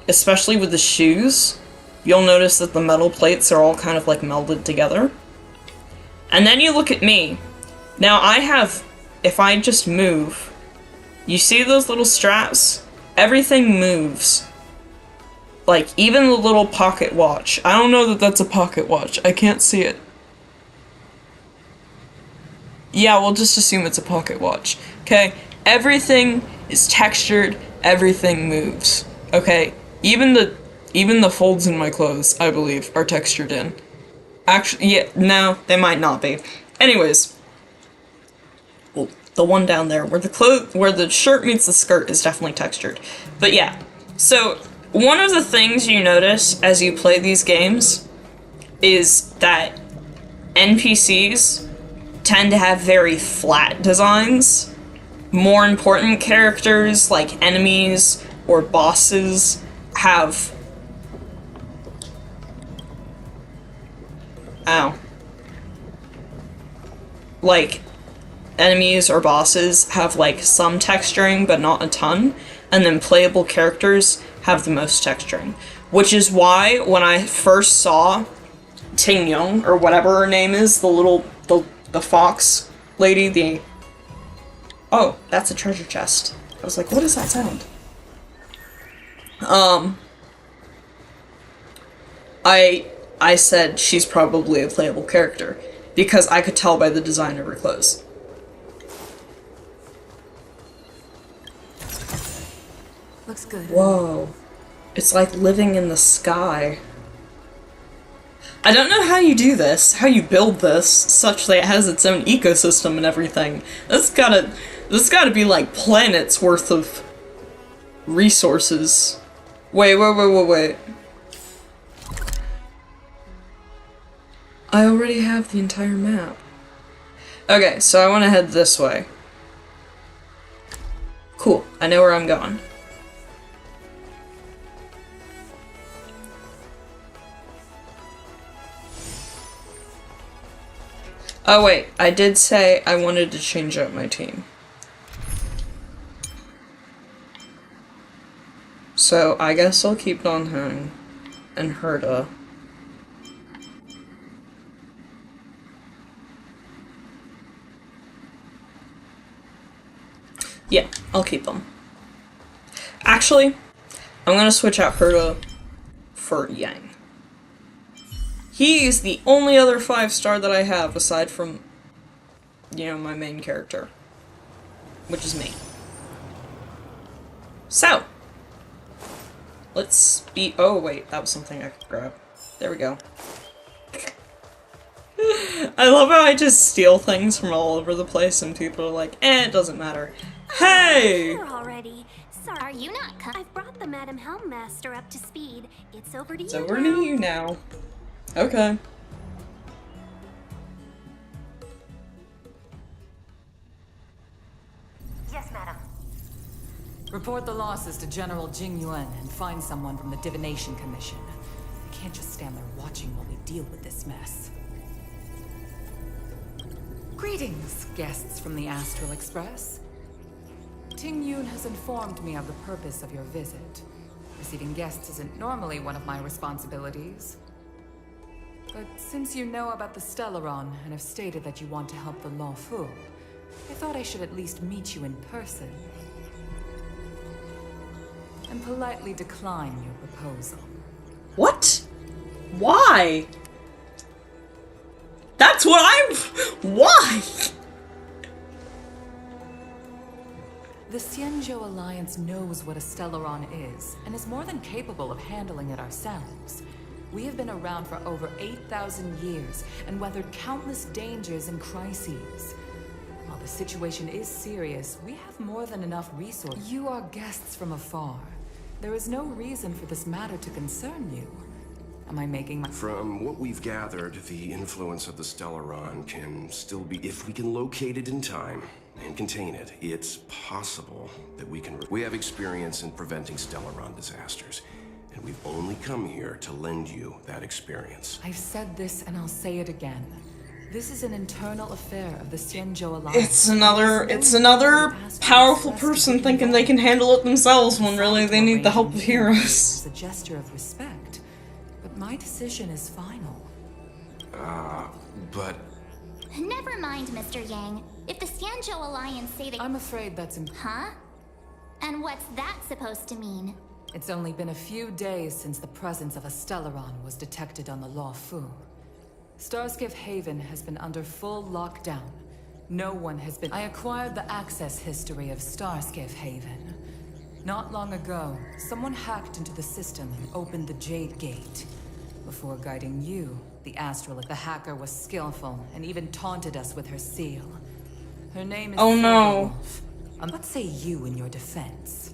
especially with the shoes, you'll notice that the metal plates are all kind of like melded together. And then you look at me. Now I have, if I just move, you see those little straps? Everything moves. Like, even the little pocket watch. I don't know that that's a pocket watch. I can't see it. Yeah, we'll just assume it's a pocket watch. Okay? Everything is textured. Everything moves. Okay? Even the folds in my clothes, I believe, are textured in. Actually, yeah, no, they might not be. Anyways, well, the one down there where the shirt meets the skirt is definitely textured. But yeah, so one of the things you notice as you play these games is that NPCs tend to have very flat designs. More important characters like enemies or bosses have like, enemies or bosses have, like, some texturing, but not a ton, and then playable characters have the most texturing. Which is why, when I first saw Ting Yun, or whatever her name is, the fox lady, oh, that's a treasure chest. I was like, what is that sound? I said she's probably a playable character, because I could tell by the design of her clothes. Looks good. Whoa. It's like living in the sky. I don't know how you do this, how you build this, such that it has its own ecosystem and everything. This gotta be like planets worth of resources. Wait. I already have the entire map. Okay, so I want to head this way. Cool, I know where I'm going. Oh wait, I did say I wanted to change up my team. So I guess I'll keep Dongheng and Herda. Yeah, I'll keep them. Actually, I'm gonna switch out Herda for Yang. He is the only other 5-star that I have aside from, you know, my main character, which is me. So, let's be- oh wait, that was something I could grab. There we go. I love how I just steal things from all over the place and people are like, it doesn't matter. Hey! Here already. Sorry. Are you not I've brought the Madam Helmmaster up to speed. It's over to you It's over now. to you now. Okay. Yes, madam. Report the losses to General Jing Yuan and find someone from the Divination Commission. I can't just stand there watching while we deal with this mess. Greetings, guests from the Astral Express. Ting Yun has informed me of the purpose of your visit. Receiving guests isn't normally one of my responsibilities. But since you know about the Stellaron and have stated that you want to help the Law Fu, I thought I should at least meet you in person. And politely decline your proposal. What? Why? That's what why? The Xianzhou Alliance knows what a Stellaron is, and is more than capable of handling it ourselves. We have been around for over 8,000 years, and weathered countless dangers and crises. While the situation is serious, we have more than enough resources. You are guests from afar. There is no reason for this matter to concern you. Am I making my... From what we've gathered, the influence of the Stellaron can still be... If we can locate it in time and contain it, it's possible that we can... We have experience in preventing Stellaron disasters, and we've only come here to lend you that experience. I've said this and I'll say it again. This is an internal affair of the Xianzhou Alliance. It's another powerful person thinking they can handle it themselves when really they need the help of heroes. It's a gesture of respect, but my decision is final. But... Never mind, Mr. Yang. If the Xianzhou Alliance say they... I'm afraid that's Huh? And what's that supposed to mean? It's only been a few days since the presence of a Stellaron was detected on the Luofu. Starskiff Haven has been under full lockdown. No one has been... I acquired the access history of Starskiff Haven. Not long ago, someone hacked into the system and opened the Jade Gate. Before guiding you, the Astral... The hacker was skillful and even taunted us with her seal. Her name is... Oh no. What say you in your defense?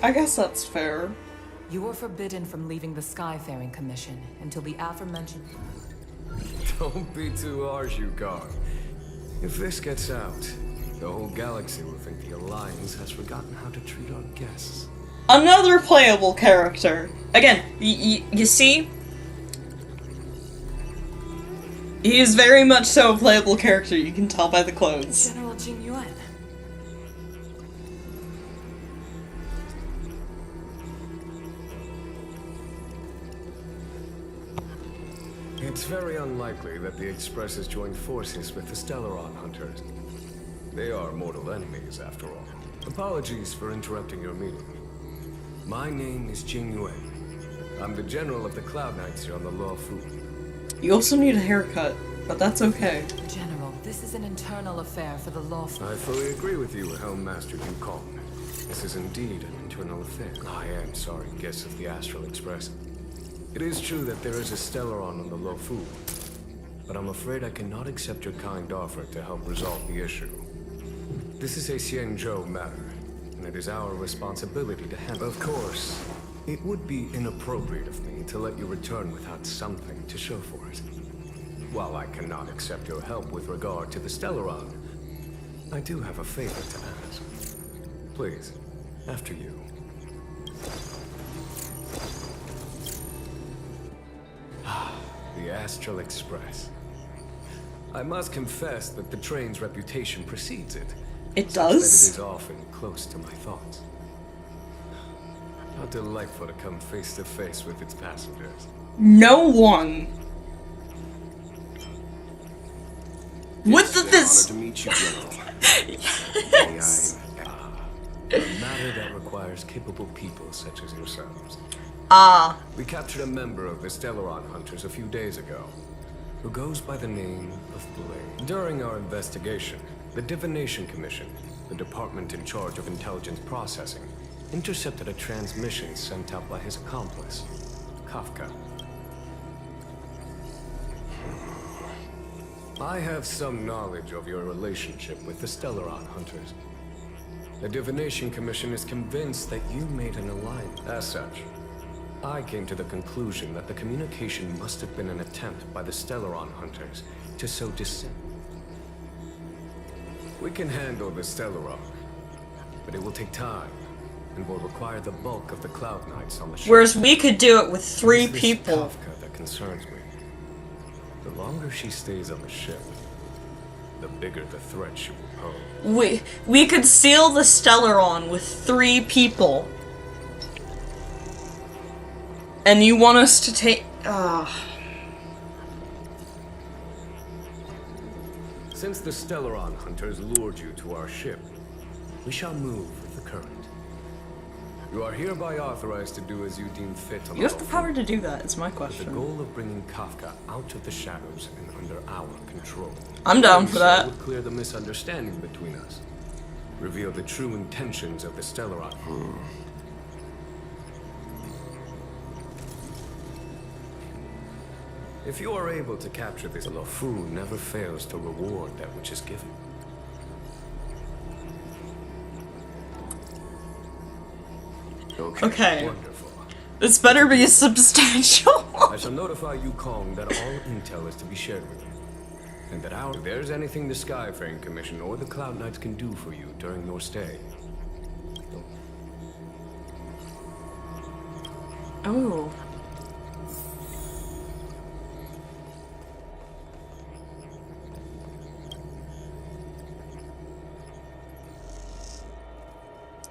I guess that's fair. You were forbidden from leaving the Skyfaring Commission until the aforementioned... Don't be too harsh, you guard. If this gets out, the whole galaxy will think the Alliance has forgotten how to treat our guests. Another playable character. Again, you see? He is very much so a playable character, you can tell by the clothes. General Jing Yuan. It's very unlikely that the Express has joined forces with the Stellaron Hunters. They are mortal enemies, after all. Apologies for interrupting your meeting. My name is Jing Yuan. I'm the General of the Cloud Knights here on the Luofu. You also need a haircut, but that's okay. General, this is an internal affair for the Luofu. I fully agree with you, Helmmaster Yukong. This is indeed an internal affair. I am sorry, guests of the Astral Express. It is true that there is a Stellaron on the Luofu, but I'm afraid I cannot accept your kind offer to help resolve the issue. This is a Xianzhou matter, and it is our responsibility to handle. Of course, it would be inappropriate of me to let you return without something to show for it. While I cannot accept your help with regard to the Stellaron, I do have a favor to ask. Please, after you. The Astral Express. I must confess that the train's reputation precedes it. It That it does? is often close to my thoughts. How delightful to come face to face with its passengers. No one. What did It's this? an honor to meet you, General. Yes. A matter that requires capable people such as yourselves. Ah. We captured a member of the Stellaron Hunters a few days ago, who goes by the name of Blade. During our investigation, the Divination Commission, the department in charge of intelligence processing, intercepted a transmission sent out by his accomplice, Kafka. I have some knowledge of your relationship with the Stellaron Hunters. The Divination Commission is convinced that you made an alliance. As such, I came to the conclusion that the communication must have been an attempt by the Stellaron Hunters to sow dissent. We can handle the Stellaron, but it will take time and will require the bulk of the Cloud Knights on the ship. Whereas we could do it with 3 It's this people. Kafka that concerns me. The longer she stays on the ship, the bigger the threat she will pose. We could seal the Stellaron with 3 people. And you want us to take... Since the Stellaron Hunters lured you to our ship, we shall move with the current. You are hereby authorized to do as you deem fit on You have the Luofu, power to do that, is my with the question. goal of bringing Kafka out of the shadows and under our control. I'm down Doing for so that. would clear the misunderstanding between us. Reveal the true intentions of the Stellaron. If you are able to capture this, the Lofu never fails to reward that which is given. Okay. Wonderful. This better be substantial. I shall notify Yukong that all intel is to be shared with you. And that if there's anything the Skyfaring Commission or the Cloud Knights can do for you during your stay. Oh.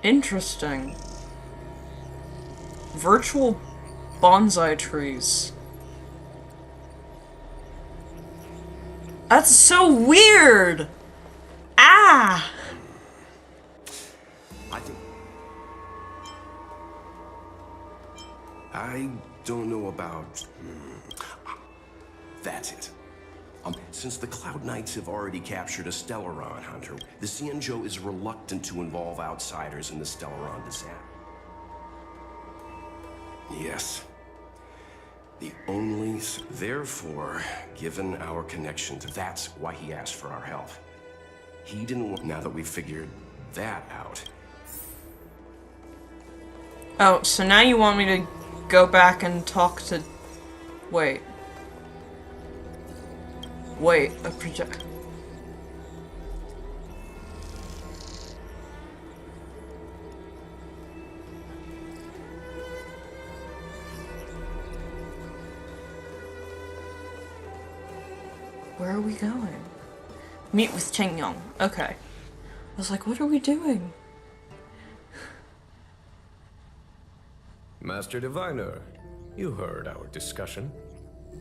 Interesting. Virtual bonsai trees. That's so weird! Ah! I don't know about... That's it. Since the Cloud Knights have already captured a Stellaron hunter, the Xianzhou is reluctant to involve outsiders in the Stellaron disaster. Yes. The only... Therefore, given our connection to... That's why he asked for our help. He didn't want... Now that we've figured that out... Oh, so now you want me to go back and talk to... Wait. Wait, a project... Where are we going? Meet with Cheng Yong. Okay. I was like, what are we doing? Master Diviner, you heard our discussion.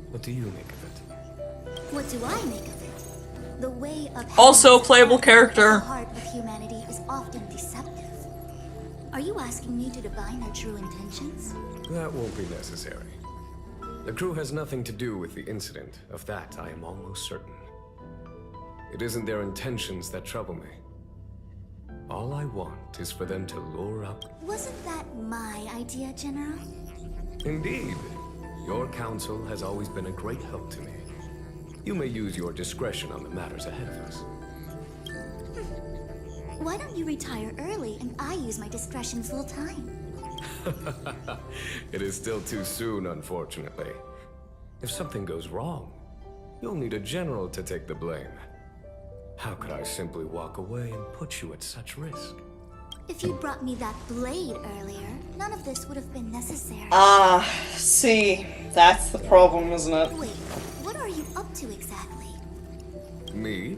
What do you make of it? What do I make of it? The way of Also playable character. The heart of humanity is often deceptive. Are you asking me to divine their true intentions? That won't be necessary. The crew has nothing to do with the incident. Of that, I am almost certain. It isn't their intentions that trouble me. All I want is for them to lure up... Wasn't that my idea, General? Indeed. Your counsel has always been a great help to me. You may use your discretion on the matters ahead of us. Why don't you retire early and I use my discretion full time? It is still too soon, unfortunately. If something goes wrong, you'll need a general to take the blame. How could I simply walk away and put you at such risk? If you brought me that blade earlier, none of this would have been necessary. Ah, see, that's the problem, isn't it? Wait, what are you up to exactly? Me?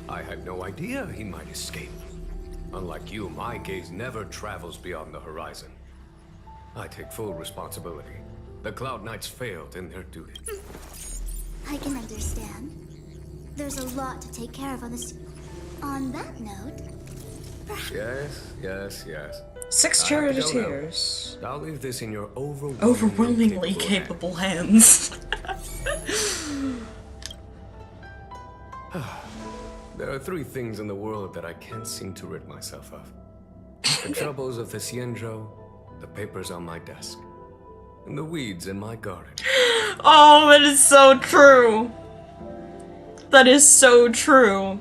I had no idea he might escape. Unlike you, my gaze never travels beyond the horizon. I take full responsibility. The Cloud Knights failed in their duty. I can understand. There's a lot to take care of on this. On that note, Yes. 6 charioteers. I'll leave this in your Overwhelmingly capable hands. There are 3 things in the world that I can't seem to rid myself of. The troubles of the Xianzhou, the papers on my desk, and the weeds in my garden. Oh, that is so true. That is so true.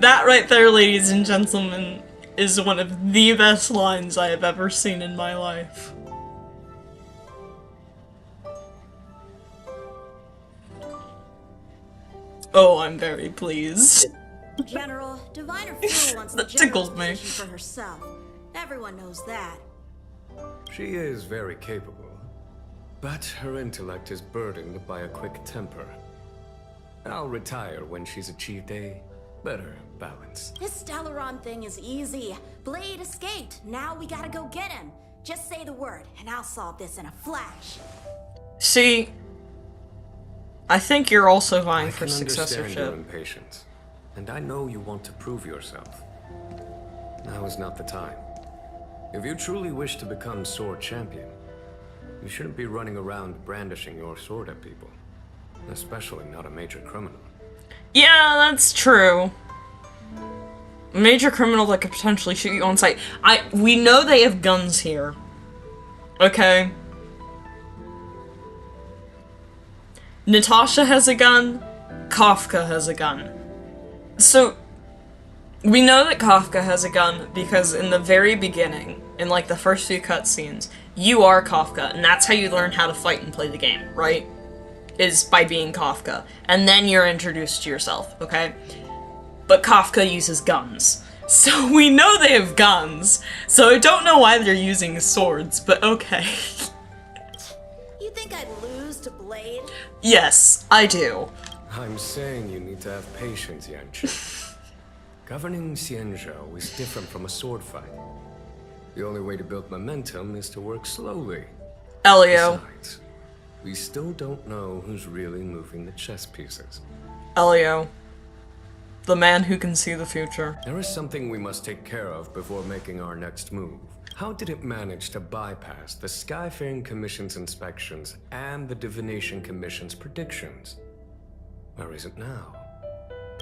That right there, ladies and gentlemen, is one of the best lines I have ever seen in my life. Oh, I'm very pleased. General, Diviner Fu wants the That tickled me. position for herself. Everyone knows that. She is very capable, but her intellect is burdened by a quick temper. I'll retire when she's achieved a better balance. This Stellaron thing is easy. Blade escaped. Now we gotta go get him. Just say the word, and I'll solve this in a flash. See, I think you're also vying for I can understand your successorship. impatience, and I know you want to prove yourself. Now is not the time. If you truly wish to become sword champion, you shouldn't be running around brandishing your sword at people, especially not a major criminal. Yeah, that's true. Major criminal that could potentially shoot you on sight. We know they have guns here. Okay? Natasha has a gun. Kafka has a gun. So, we know that Kafka has a gun because in the very beginning, in like the first few cutscenes, you are Kafka, and that's how you learn how to fight and play the game, right? Is by being Kafka. And then you're introduced to yourself, okay? But Kafka uses guns. So we know they have guns, so I don't know why they're using swords, but okay. You think I'd lose to Blade? Yes, I do. I'm saying you need to have patience, Yanchi. Governing Xianzhou is different from a sword fight. The only way to build momentum is to work slowly. Elio. Besides, we still don't know who's really moving the chess pieces. Elio. The man who can see the future. There is something we must take care of before making our next move. How did it manage to bypass the Skyfaring Commission's inspections and the Divination Commission's predictions? Where is it now?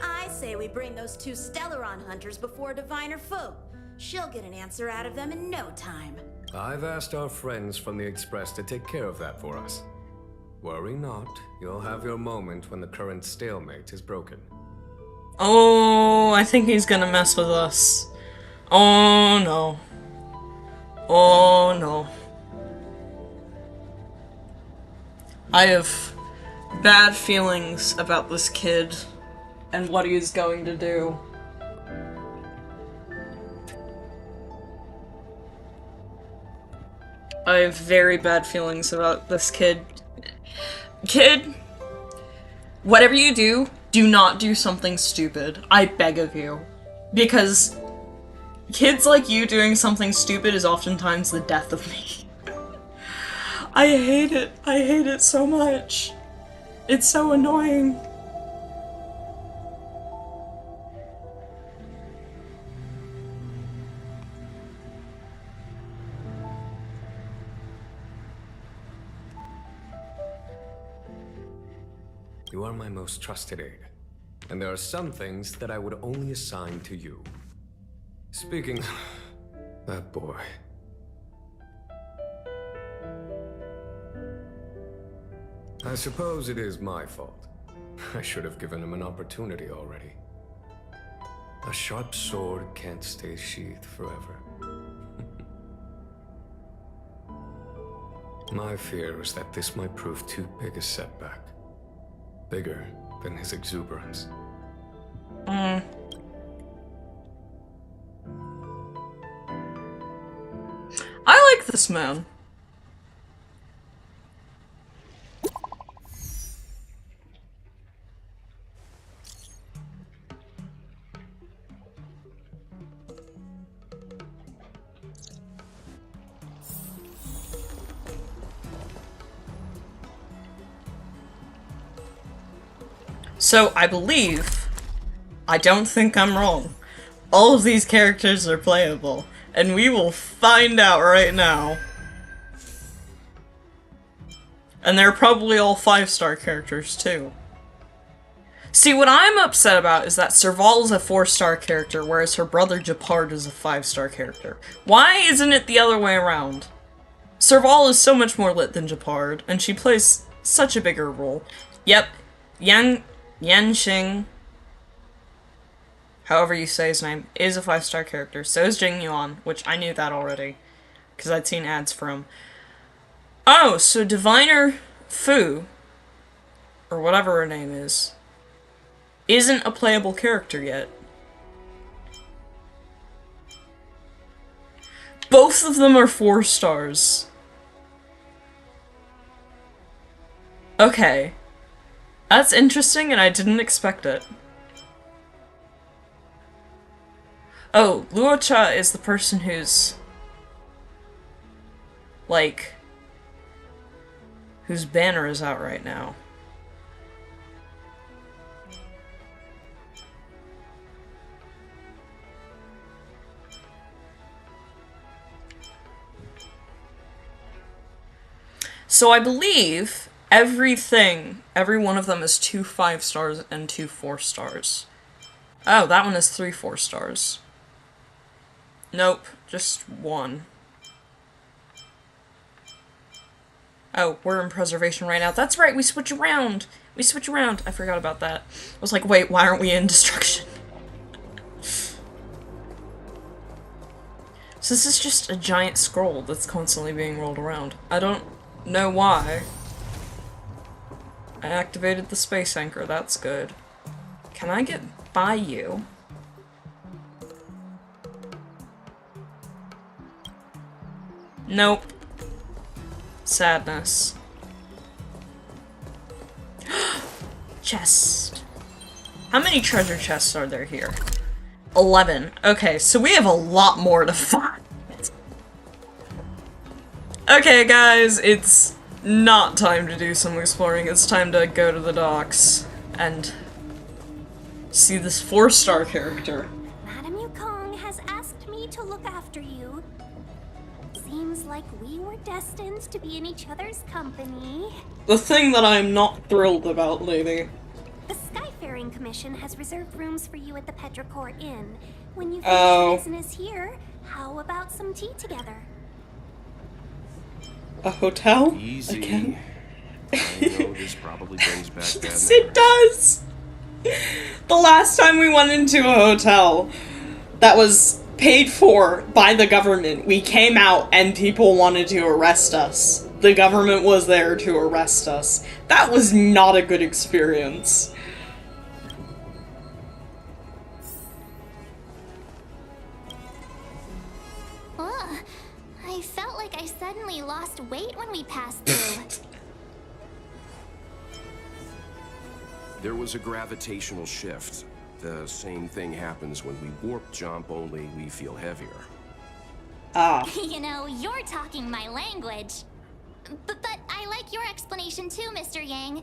I say we bring those two Stellaron hunters before Diviner Fu. She'll get an answer out of them in no time. I've asked our friends from the Express to take care of that for us. Worry not, you'll have your moment when the current stalemate is broken. Oh, I think he's gonna mess with us. Oh no. Oh no. I have bad feelings about this kid and what he is going to do. I have very bad feelings about this kid. Kid, whatever you do, do not do something stupid. I beg of you. Because kids like you doing something stupid is oftentimes the death of me. I hate it. I hate it so much. It's so annoying. You are my most trusted aide, and there are some things that I would only assign to you. Speaking of that boy. I suppose it is my fault. I should have given him an opportunity already. A sharp sword can't stay sheathed forever. My fear is that this might prove too big a setback. Bigger than his exuberance. I like this man. So, I believe, I don't think I'm wrong, all of these characters are playable, and we will find out right now. And they're probably all 5-star characters, too. See, what I'm upset about is that Serval is a 4-star character, whereas her brother Japard is a 5-star character. Why isn't it the other way around? Serval is so much more lit than Japard, and she plays such a bigger role. Yep, Yanxing, however you say his name, is a 5-star character. So is Jing Yuan, which I knew that already, because I'd seen ads for him. Oh, so Diviner Fu, or whatever her name is, isn't a playable character yet. Both of them are 4 stars. Okay. That's interesting, and I didn't expect it. Oh, Luocha is the person who's... like... whose banner is out right now. So I believe every one of them is 2 5 stars and 2 4 stars. Oh, that one is 3 4 stars. Nope, just one. Oh, we're in preservation right now. That's right, we switch around. We switch around. I forgot about that. I was like, wait, why aren't we in destruction? So this is just a giant scroll that's constantly being rolled around. I don't know why. I activated the space anchor, that's good. Can I get by you? Nope. Sadness. Chest. How many treasure chests are there here? 11. Okay, so we have a lot more to find. Okay, guys, it's not time to do some exploring. It's time to go to the docks and see this 4-star character. Madame Yukong has asked me to look after you. Seems like we were destined to be in each other's company. The thing that I'm not thrilled about, lady. The Skyfaring Commission has reserved rooms for you at the Petrichor Inn. When you finish your business here, how about some tea together? A hotel? Easy. Again? I know this probably brings back bad Yes, memories. it does! The last time we went into a hotel that was paid for by the government, we came out and people wanted to arrest us. The government was there to arrest us. That was not a good experience. Ugh, I felt like I suddenly lost weight when we passed through. There was a gravitational shift. The same thing happens when we warp jump, only we feel heavier. Ah. You know, you're talking my language. But I like your explanation too, Mr. Yang.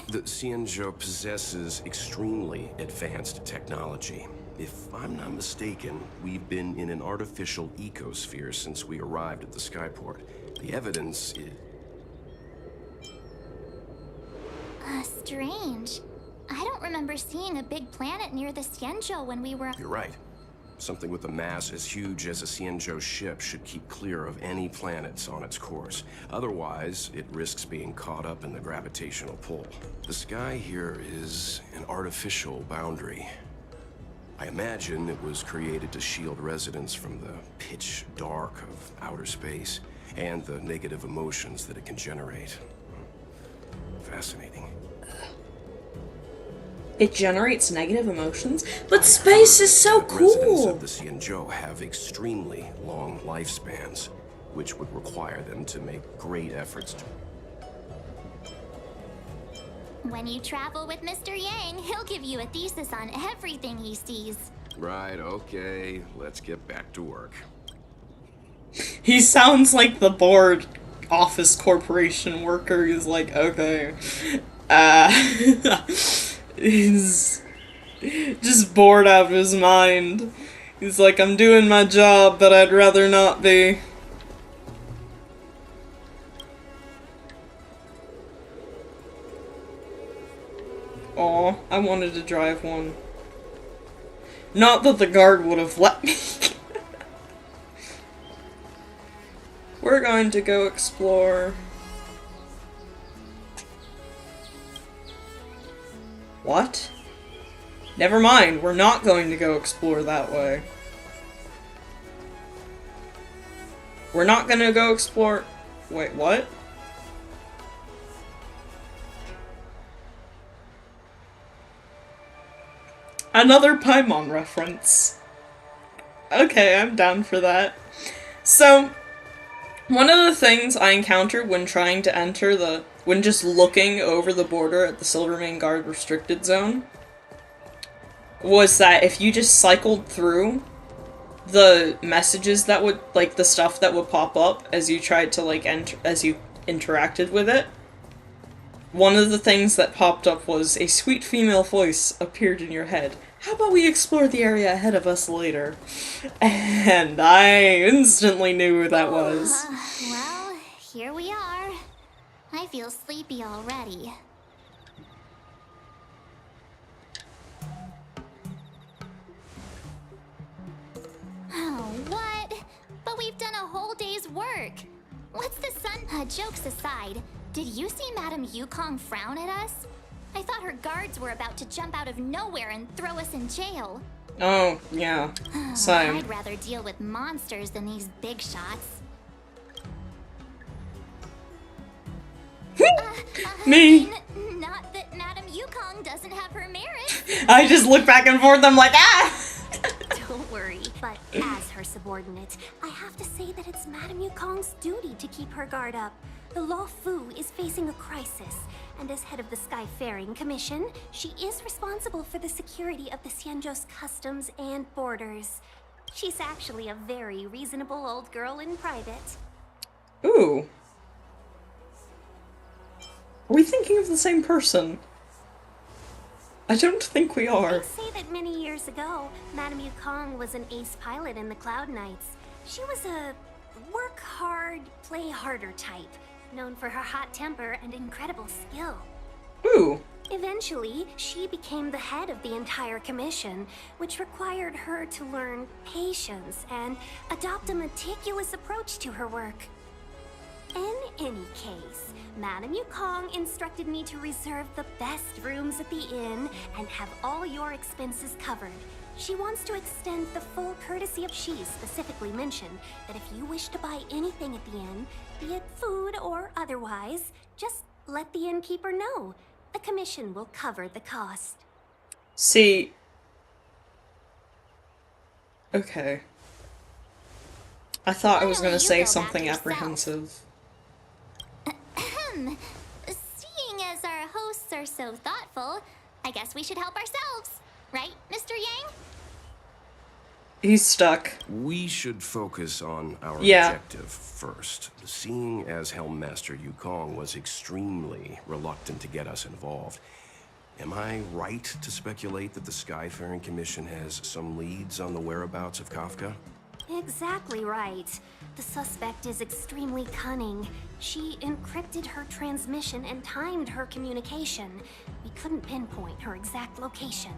The Xianzhou possesses extremely advanced technology. If I'm not mistaken, we've been in an artificial ecosphere since we arrived at the Skyport. The evidence is... Strange. I don't remember seeing a big planet near the Xianzhou when we were... You're right. Something with a mass as huge as a Xianzhou ship should keep clear of any planets on its course. Otherwise, it risks being caught up in the gravitational pull. The sky here is an artificial boundary. I imagine it was created to shield residents from the pitch dark of outer space and the negative emotions that it can generate. Fascinating. It generates negative emotions? But space is so Residents cool! of the Xianzhou have extremely long lifespans, which would require them to make great efforts to... When you travel with Mr. Yang, he'll give you a thesis on everything he sees. Right, okay. Let's get back to work. He sounds like the board office corporation worker. He's like, okay. He's just bored out of his mind. He's like, I'm doing my job, but I'd rather not be. Aw, I wanted to drive one. Not that the guard would have let me. We're going to go explore. What? Never mind, we're not going to go explore that way. We're not gonna go explore... Wait, what? Another Paimon reference. Okay, I'm down for that. So, one of the things I encountered when trying to enter the... when just looking over the border at the Silvermane Guard restricted zone was that if you just cycled through the messages that would, like, the stuff that would pop up as you tried to, like, as you interacted with it, one of the things that popped up was a sweet female voice appeared in your head. How about we explore the area ahead of us later? And I instantly knew who that was. Well, here we are. I feel sleepy already. Oh, what? work. What's the sun? Jokes aside, did you see Madame Yukong frown at us? I thought her guards were about to jump out of nowhere and throw us in jail. Oh, yeah. Same. I'd rather deal with monsters than these big shots. Me. Not that Madame Yukong doesn't have her merit. I just look back and forth, I'm like, ah! Don't worry, but as her subordinate, I have to say that it's Madame Yukong's duty to keep her guard up. The Law Fu is facing a crisis, and as head of the Skyfaring Commission, she is responsible for the security of the Xianzhou's customs and borders. She's actually a very reasonable old girl in private. Ooh. Are we thinking of the same person? I don't think we are. They say that many years ago, Madame Yukong was an ace pilot in the Cloud Knights. She was a work hard, play harder type, known for her hot temper and incredible skill. Ooh. Eventually, she became the head of the entire commission, which required her to learn patience and adopt a meticulous approach to her work. In any case, Madame Yukong instructed me to reserve the best rooms at the inn and have all your expenses covered. She wants to extend the full courtesy of she specifically mentioned that if you wish to buy anything at the inn, be it food or otherwise, just let the innkeeper know. The commission will cover the cost. See. Okay. I thought I was gonna say something apprehensive. Seeing as our hosts are so thoughtful, I guess we should help ourselves. Right, Mr. Yang? He's stuck. We should focus on our objective first. Seeing as Helmmaster Yukong was extremely reluctant to get us involved, am I right to speculate that the Skyfaring Commission has some leads on the whereabouts of Kafka? Exactly right. The suspect is extremely cunning. She encrypted her transmission and timed her communication. We couldn't pinpoint her exact location.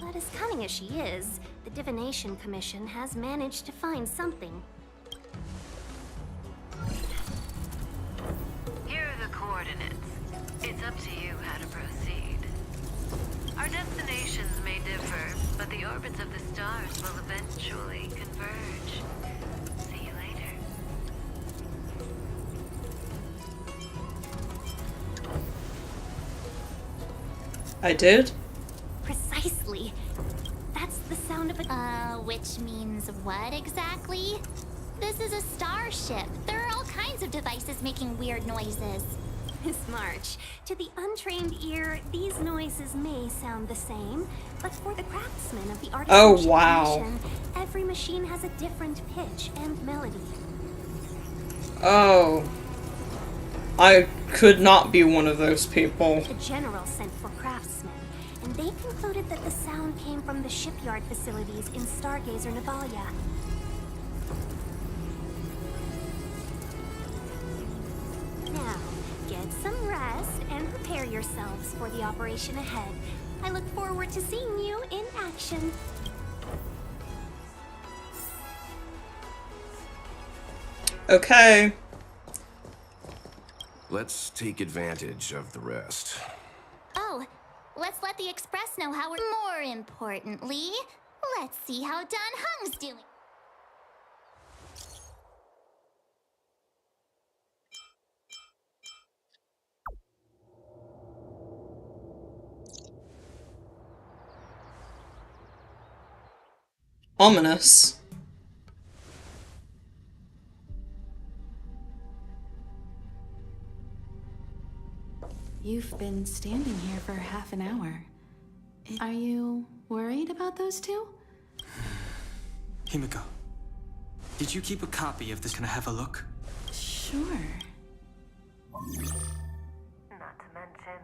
But as cunning as she is, the Divination Commission has managed to find something. Here are the coordinates. It's up to you how to proceed. Our destinations may differ, but the orbits of the stars will eventually converge. See you later. I did? Precisely. That's the sound of a... Which means what exactly? This is a starship. There are all kinds of devices making weird noises. Miss March, to the untrained ear, these noises may sound the same, but for the craftsmen of the artisanship commission, every machine has a different pitch and melody. Oh. I could not be one of those people. The general sent for craftsmen, and they concluded that the sound came from the shipyard facilities in Stargazer Navalia. Now, get some rest and prepare yourselves for the operation ahead. I look forward to seeing you in action. Okay. Let's take advantage of the rest. Oh, let's let the Express know how we're... More importantly, let's see how Dan Heng's doing. Ominous. You've been standing here for half an hour. Are you worried about those two? Himiko, did you keep a copy of this? Can I have a look? Sure. Not to mention,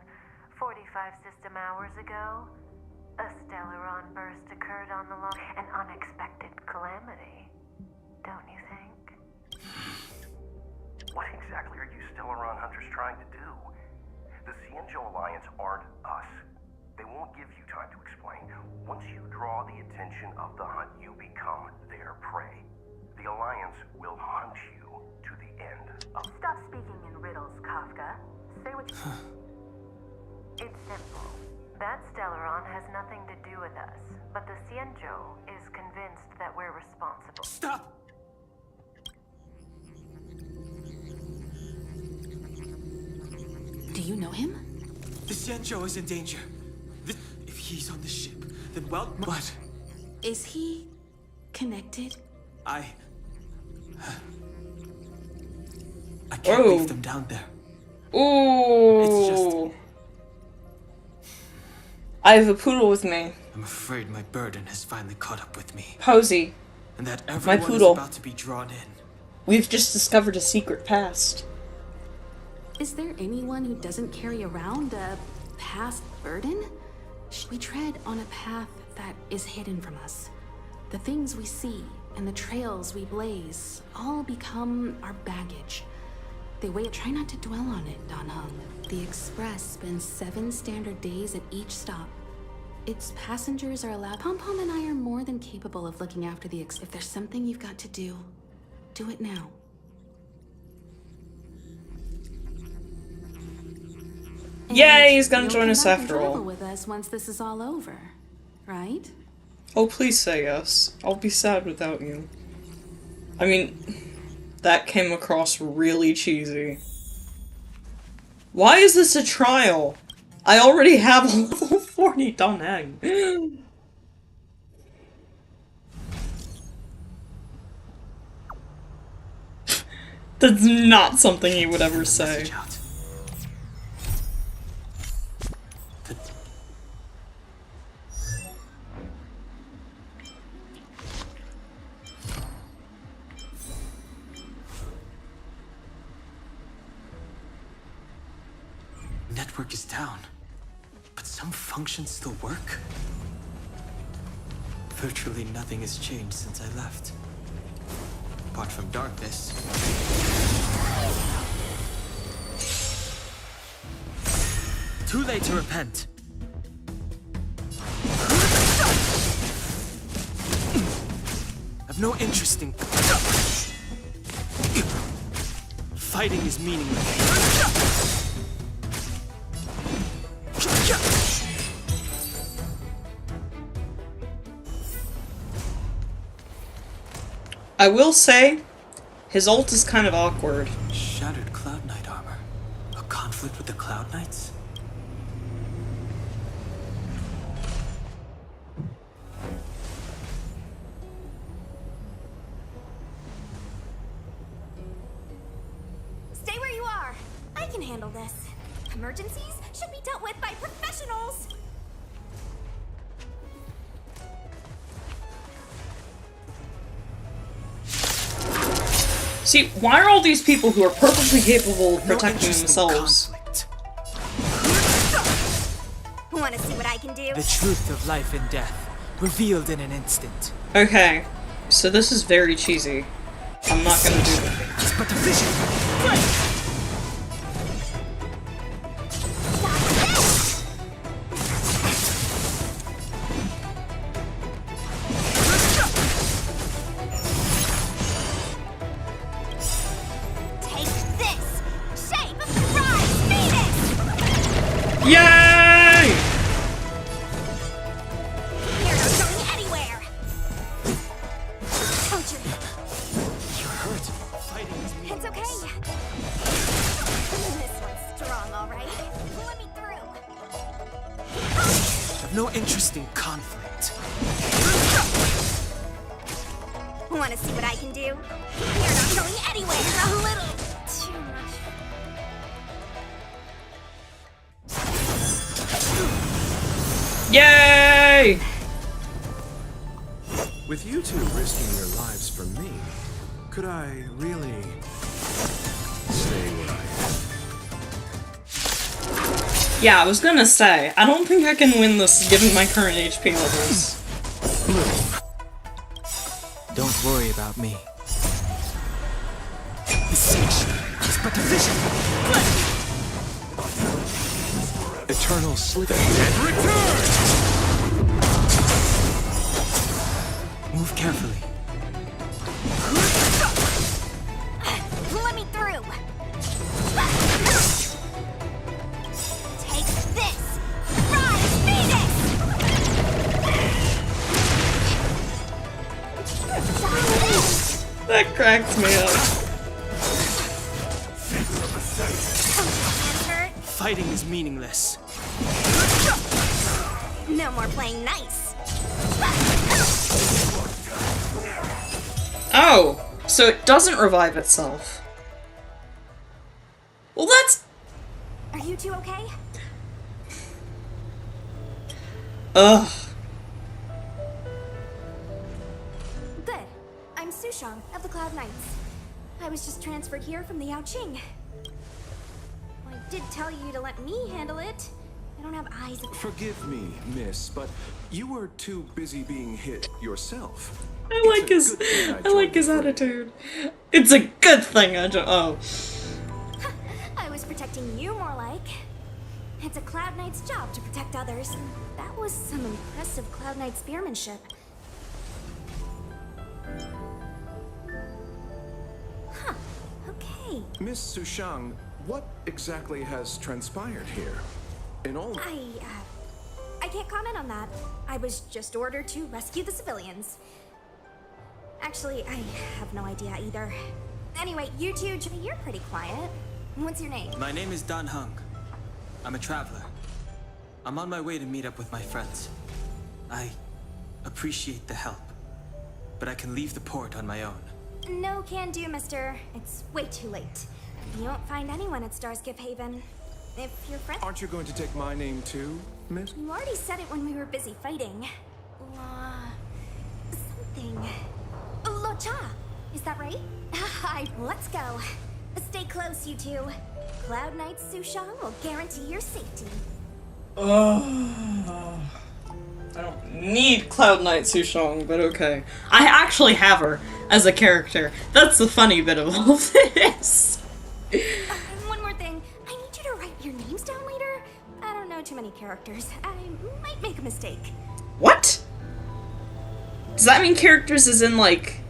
45 system hours ago, a Stellaron burst occurred on the law. An unexpected calamity, don't you think? What exactly are you Stellaron hunters trying to do? The Xianzhou Alliance aren't us. They won't give you time to explain. Once you draw the attention of the hunt, you become their prey. The Alliance will hunt It's simple. That Stellaron has nothing to do with us, but the Xianzhou is convinced that we're responsible. Stop! Do you know him? The Xianzhou is in danger. If he's on the ship, then well, but Is he connected? I can't leave them down there. Ooh. It's just I have a poodle with me. I'm afraid my burden has finally caught up with me. Posey. And that My everyone is poodle. about to be drawn in. We've just discovered a secret past. Is there anyone who doesn't carry around a past burden? We tread on a path that is hidden from us. The things we see and the trails we blaze all become our baggage. They weigh. Try not to dwell on it, Don Hung. The Express spends 7 standard days at each stop. Its passengers are allowed. Pom Pom and I are more than capable of looking after the If there's something you've got to do, do it now. Yay, he's gonna You'll join come us back and after travel all. with us once this is all over, right? Oh, please say yes. I'll be sad without you. I mean, that came across really cheesy. Why is this a trial? I already have a level 40 Don Hang. That's not something he would ever say. Network is down, but some functions still work. Virtually nothing has changed since I left. Apart from darkness. Too late to repent. I've no interest in... Fighting is meaningless. I will say, his ult is kind of awkward. Shattered Cloud Knight armor. A conflict with the Cloud Knights? Stay where you are. I can handle this. Emergencies should be dealt with by professionals. See, why are all these people who are perfectly capable of protecting themselves? Want to see what I can do? The truth of life and death, revealed in an instant. Okay, so this is very cheesy. I'm not gonna do that. It's but a vision. Yay! You're not going anywhere. Ouch. You're hurt. Fighting is It's okay. This one's strong, all right. Let me through. I've no interest in conflict. Want to see what I can do? You're not going anywhere. A little too much. Yay! With you two risking your lives for me, could I really stay where I am? Yeah, I was gonna say, I don't think I can win this given my current HP levels. Don't worry about me. The siege is but a vision. Eternal slither and return! Move carefully. Let me through. That cracks me up. Fighting is meaningless. No more playing nice. Oh, so it doesn't revive itself. Well, that's... Are you two okay? Ugh. Good. I'm Sushang of the Cloud Knights. I was just transferred here from the Yaoqing. I did tell you to let me handle it. I don't have eyes. Forgive me, miss, but you were too busy being hit yourself. I like his attitude. It's a good thing I don't. Oh. I was protecting you more like. It's a Cloud Knight's job to protect others. And that was some impressive Cloud Knight spearmanship. Huh. Okay. Miss Sushang, what exactly has transpired here? In all... I can't comment on that. I was just ordered to rescue the civilians. Actually, I have no idea either. Anyway, you two, you're pretty quiet. What's your name? My name is Dan Hung. I'm a traveler. I'm on my way to meet up with my friends. I appreciate the help, but I can leave the port on my own. No can do, mister. It's way too late. You won't find anyone at Starsgift Haven. If your friend... Aren't you going to take my name too, miss? You already said it when we were busy fighting. Something. Lo Cha! Is that right? Hi, let's go. Stay close, you two. Cloud Knight Sushang will guarantee your safety. I don't need Cloud Knight Sushang, but okay. I actually have her as a character. That's the funny bit of all this. One more thing. I need you to write your names down later. I don't know too many characters. I might make a mistake. What? Does that mean characters as in, like...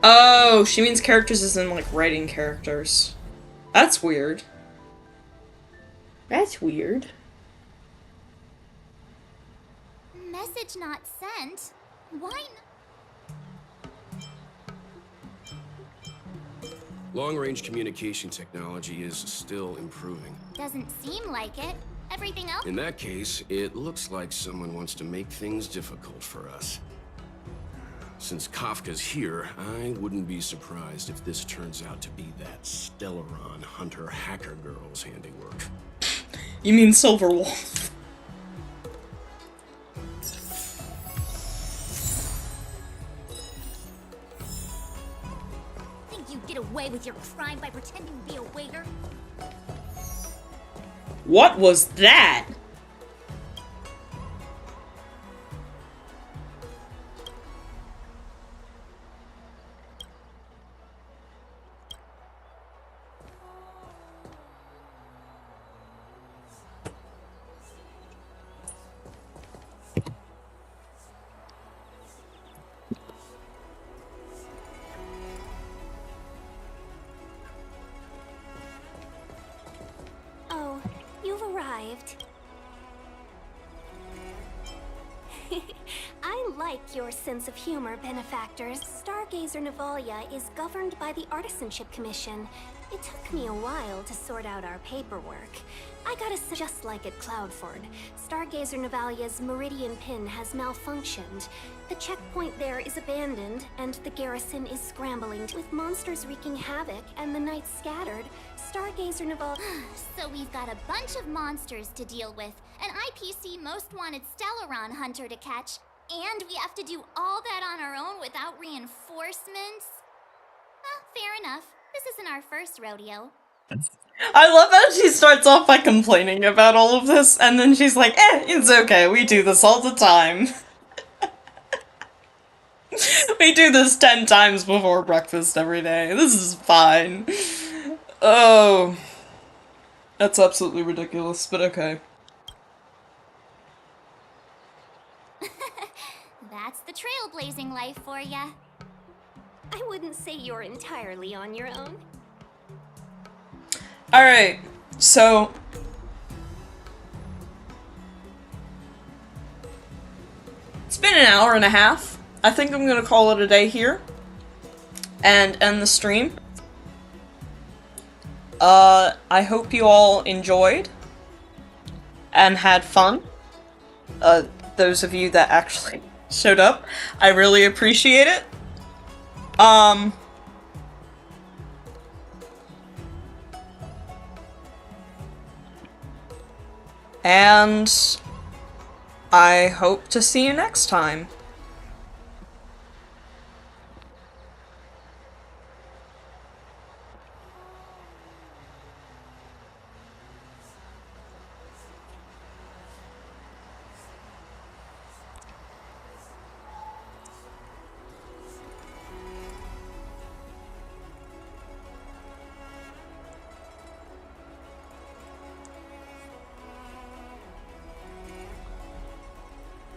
Oh, she means characters as in, like, writing characters. That's weird. That's weird. Message not sent? Why Long-range communication technology is still improving. Doesn't seem like it. Everything else? In that case, it looks like someone wants to make things difficult for us. Since Kafka's here, I wouldn't be surprised if this turns out to be that Stellaron Hunter hacker girl's handiwork. You mean Silverwolf? Think you get away with your crime by pretending to be a waiter? What was that? Oh, you've arrived. I like your sense of humor, benefactors. Stargazer Navalia is governed by the Artisanship Commission. It took me a while to sort out our paperwork. I gotta say, just like at Cloudford, Stargazer Navalia's Meridian Pin has malfunctioned. The checkpoint there is abandoned, and the garrison is scrambling. With monsters wreaking havoc and the knights scattered, Stargazer Navalia... So we've got a bunch of monsters to deal with, an IPC most wanted Stellaron hunter to catch, and we have to do all that on our own without reinforcements? Fair enough. This isn't our first rodeo. I love how she starts off by complaining about all of this, and then she's like, it's okay, we do this all the time. We do this 10 times before breakfast every day. This is fine. Oh. That's absolutely ridiculous, but okay. That's the trailblazing life for ya. I wouldn't say you're entirely on your own. Alright, so... It's been an hour and a half. I think I'm gonna call it a day here and end the stream. I hope you all enjoyed and had fun. Those of you that actually showed up, I really appreciate it. And I hope to see you next time.